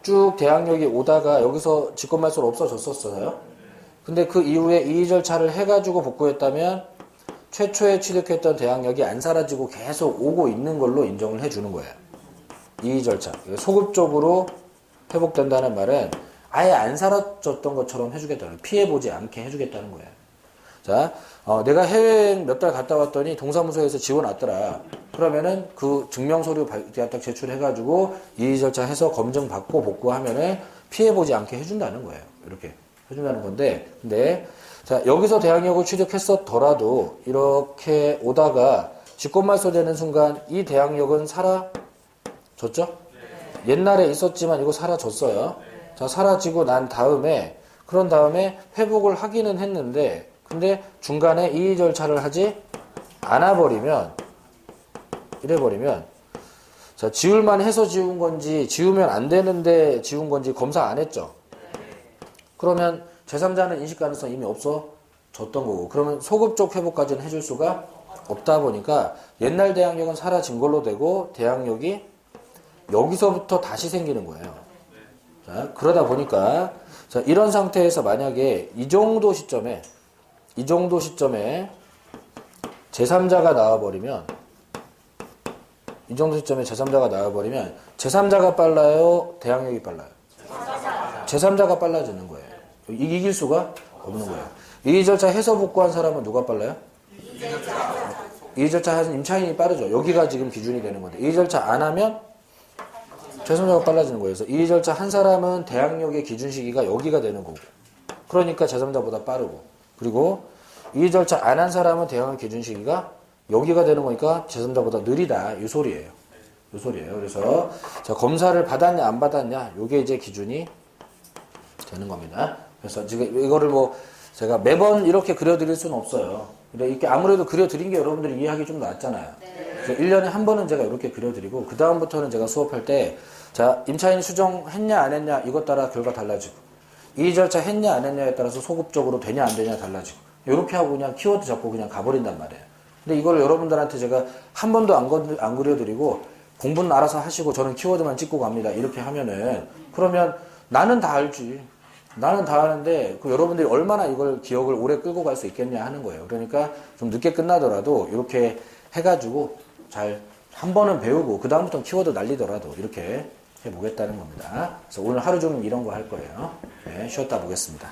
쭉 대항력이 오다가 여기서 직권말소로 없어졌었어요. 근데 그 이후에 이의 절차를 해가지고 복구했다면 최초에 취득했던 대항력이 안 사라지고 계속 오고 있는 걸로 인정을 해주는 거예요. 이의 절차. 소급적으로 회복된다는 말은 아예 안 사라졌던 것처럼 해주겠다는 거예요. 피해보지 않게 해주겠다는 거예요. 자, 내가 해외여행 몇 달 갔다 왔더니 동사무소에서 지원 왔더라. 그러면은 그 증명서류 딱 제출해가지고 이의 절차 해서 검증받고 복구하면은 피해보지 않게 해준다는 거예요. 이렇게 해준다는 건데, 근데 자 여기서 대항력을 취득했었더라도 이렇게 오다가 직권말소 되는 순간 이 대항력은 사라졌죠? 옛날에 있었지만 이거 사라졌어요. 자 사라지고 난 다음에 그런 다음에 회복을 하기는 했는데. 근데 중간에 이의 절차를 하지 않아버리면 이래버리면 자 지울만 해서 지운 건지 지우면 안 되는데 지운 건지 검사 안 했죠. 그러면 제3자는 인식 가능성이 이미 없어졌던 거고 그러면 소급적 회복까지는 해줄 수가 없다 보니까 옛날 대항력은 사라진 걸로 되고 대항력이 여기서부터 다시 생기는 거예요. 자 그러다 보니까 자 이런 상태에서 만약에 이 정도 시점에 제3자가 나와버리면 제3자가 빨라요? 대항력이 빨라요? 제3자가 빨라지는 거예요. 이길 수가 없는 거예요. 이의 절차 해서 복구한 사람은 누가 빨라요? 이의 절차 하신 임차인이 빠르죠. 여기가 지금 기준이 되는 건데 이의 절차 안 하면 제3자가 빨라지는 거예요. 그래서 이의 절차 한 사람은 대항력의 기준 시기가 여기가 되는 거고 그러니까 제3자보다 빠르고 그리고 이의 절차 안 한 사람은 대항력 기준 시기가 여기가 되는 거니까 제3자보다 느리다. 이 소리예요. 그래서 자, 검사를 받았냐 안 받았냐 이게 이제 기준이 되는 겁니다. 그래서 지금 이거를 뭐 제가 매번 이렇게 그려드릴 수는 없어요. 근데 이렇게 아무래도 그려드린 게 여러분들이 이해하기 좀 낫잖아요. 그래서 1년에 한 번은 제가 이렇게 그려드리고 그 다음부터는 제가 수업할 때 자 임차인 수정했냐 안 했냐 이것 따라 결과 달라지고 이의 절차 했냐 안 했냐에 따라서 소급적으로 되냐 안 되냐 달라지고 이렇게 하고 그냥 키워드 잡고 그냥 가버린단 말이에요. 근데 이걸 여러분들한테 제가 한 번도 안 그려드리고 공부는 알아서 하시고 저는 키워드만 찍고 갑니다. 이렇게 하면은 그러면 나는 다 알지. 나는 다 아는데 그 여러분들이 얼마나 이걸 기억을 오래 끌고 갈 수 있겠냐 하는 거예요. 그러니까 좀 늦게 끝나더라도 이렇게 해가지고 잘 한 번은 배우고 그 다음부터는 키워드 날리더라도 이렇게 해보겠다는 겁니다. 그래서 오늘 하루 종일 이런 거 할 거예요. 네, 쉬었다 보겠습니다.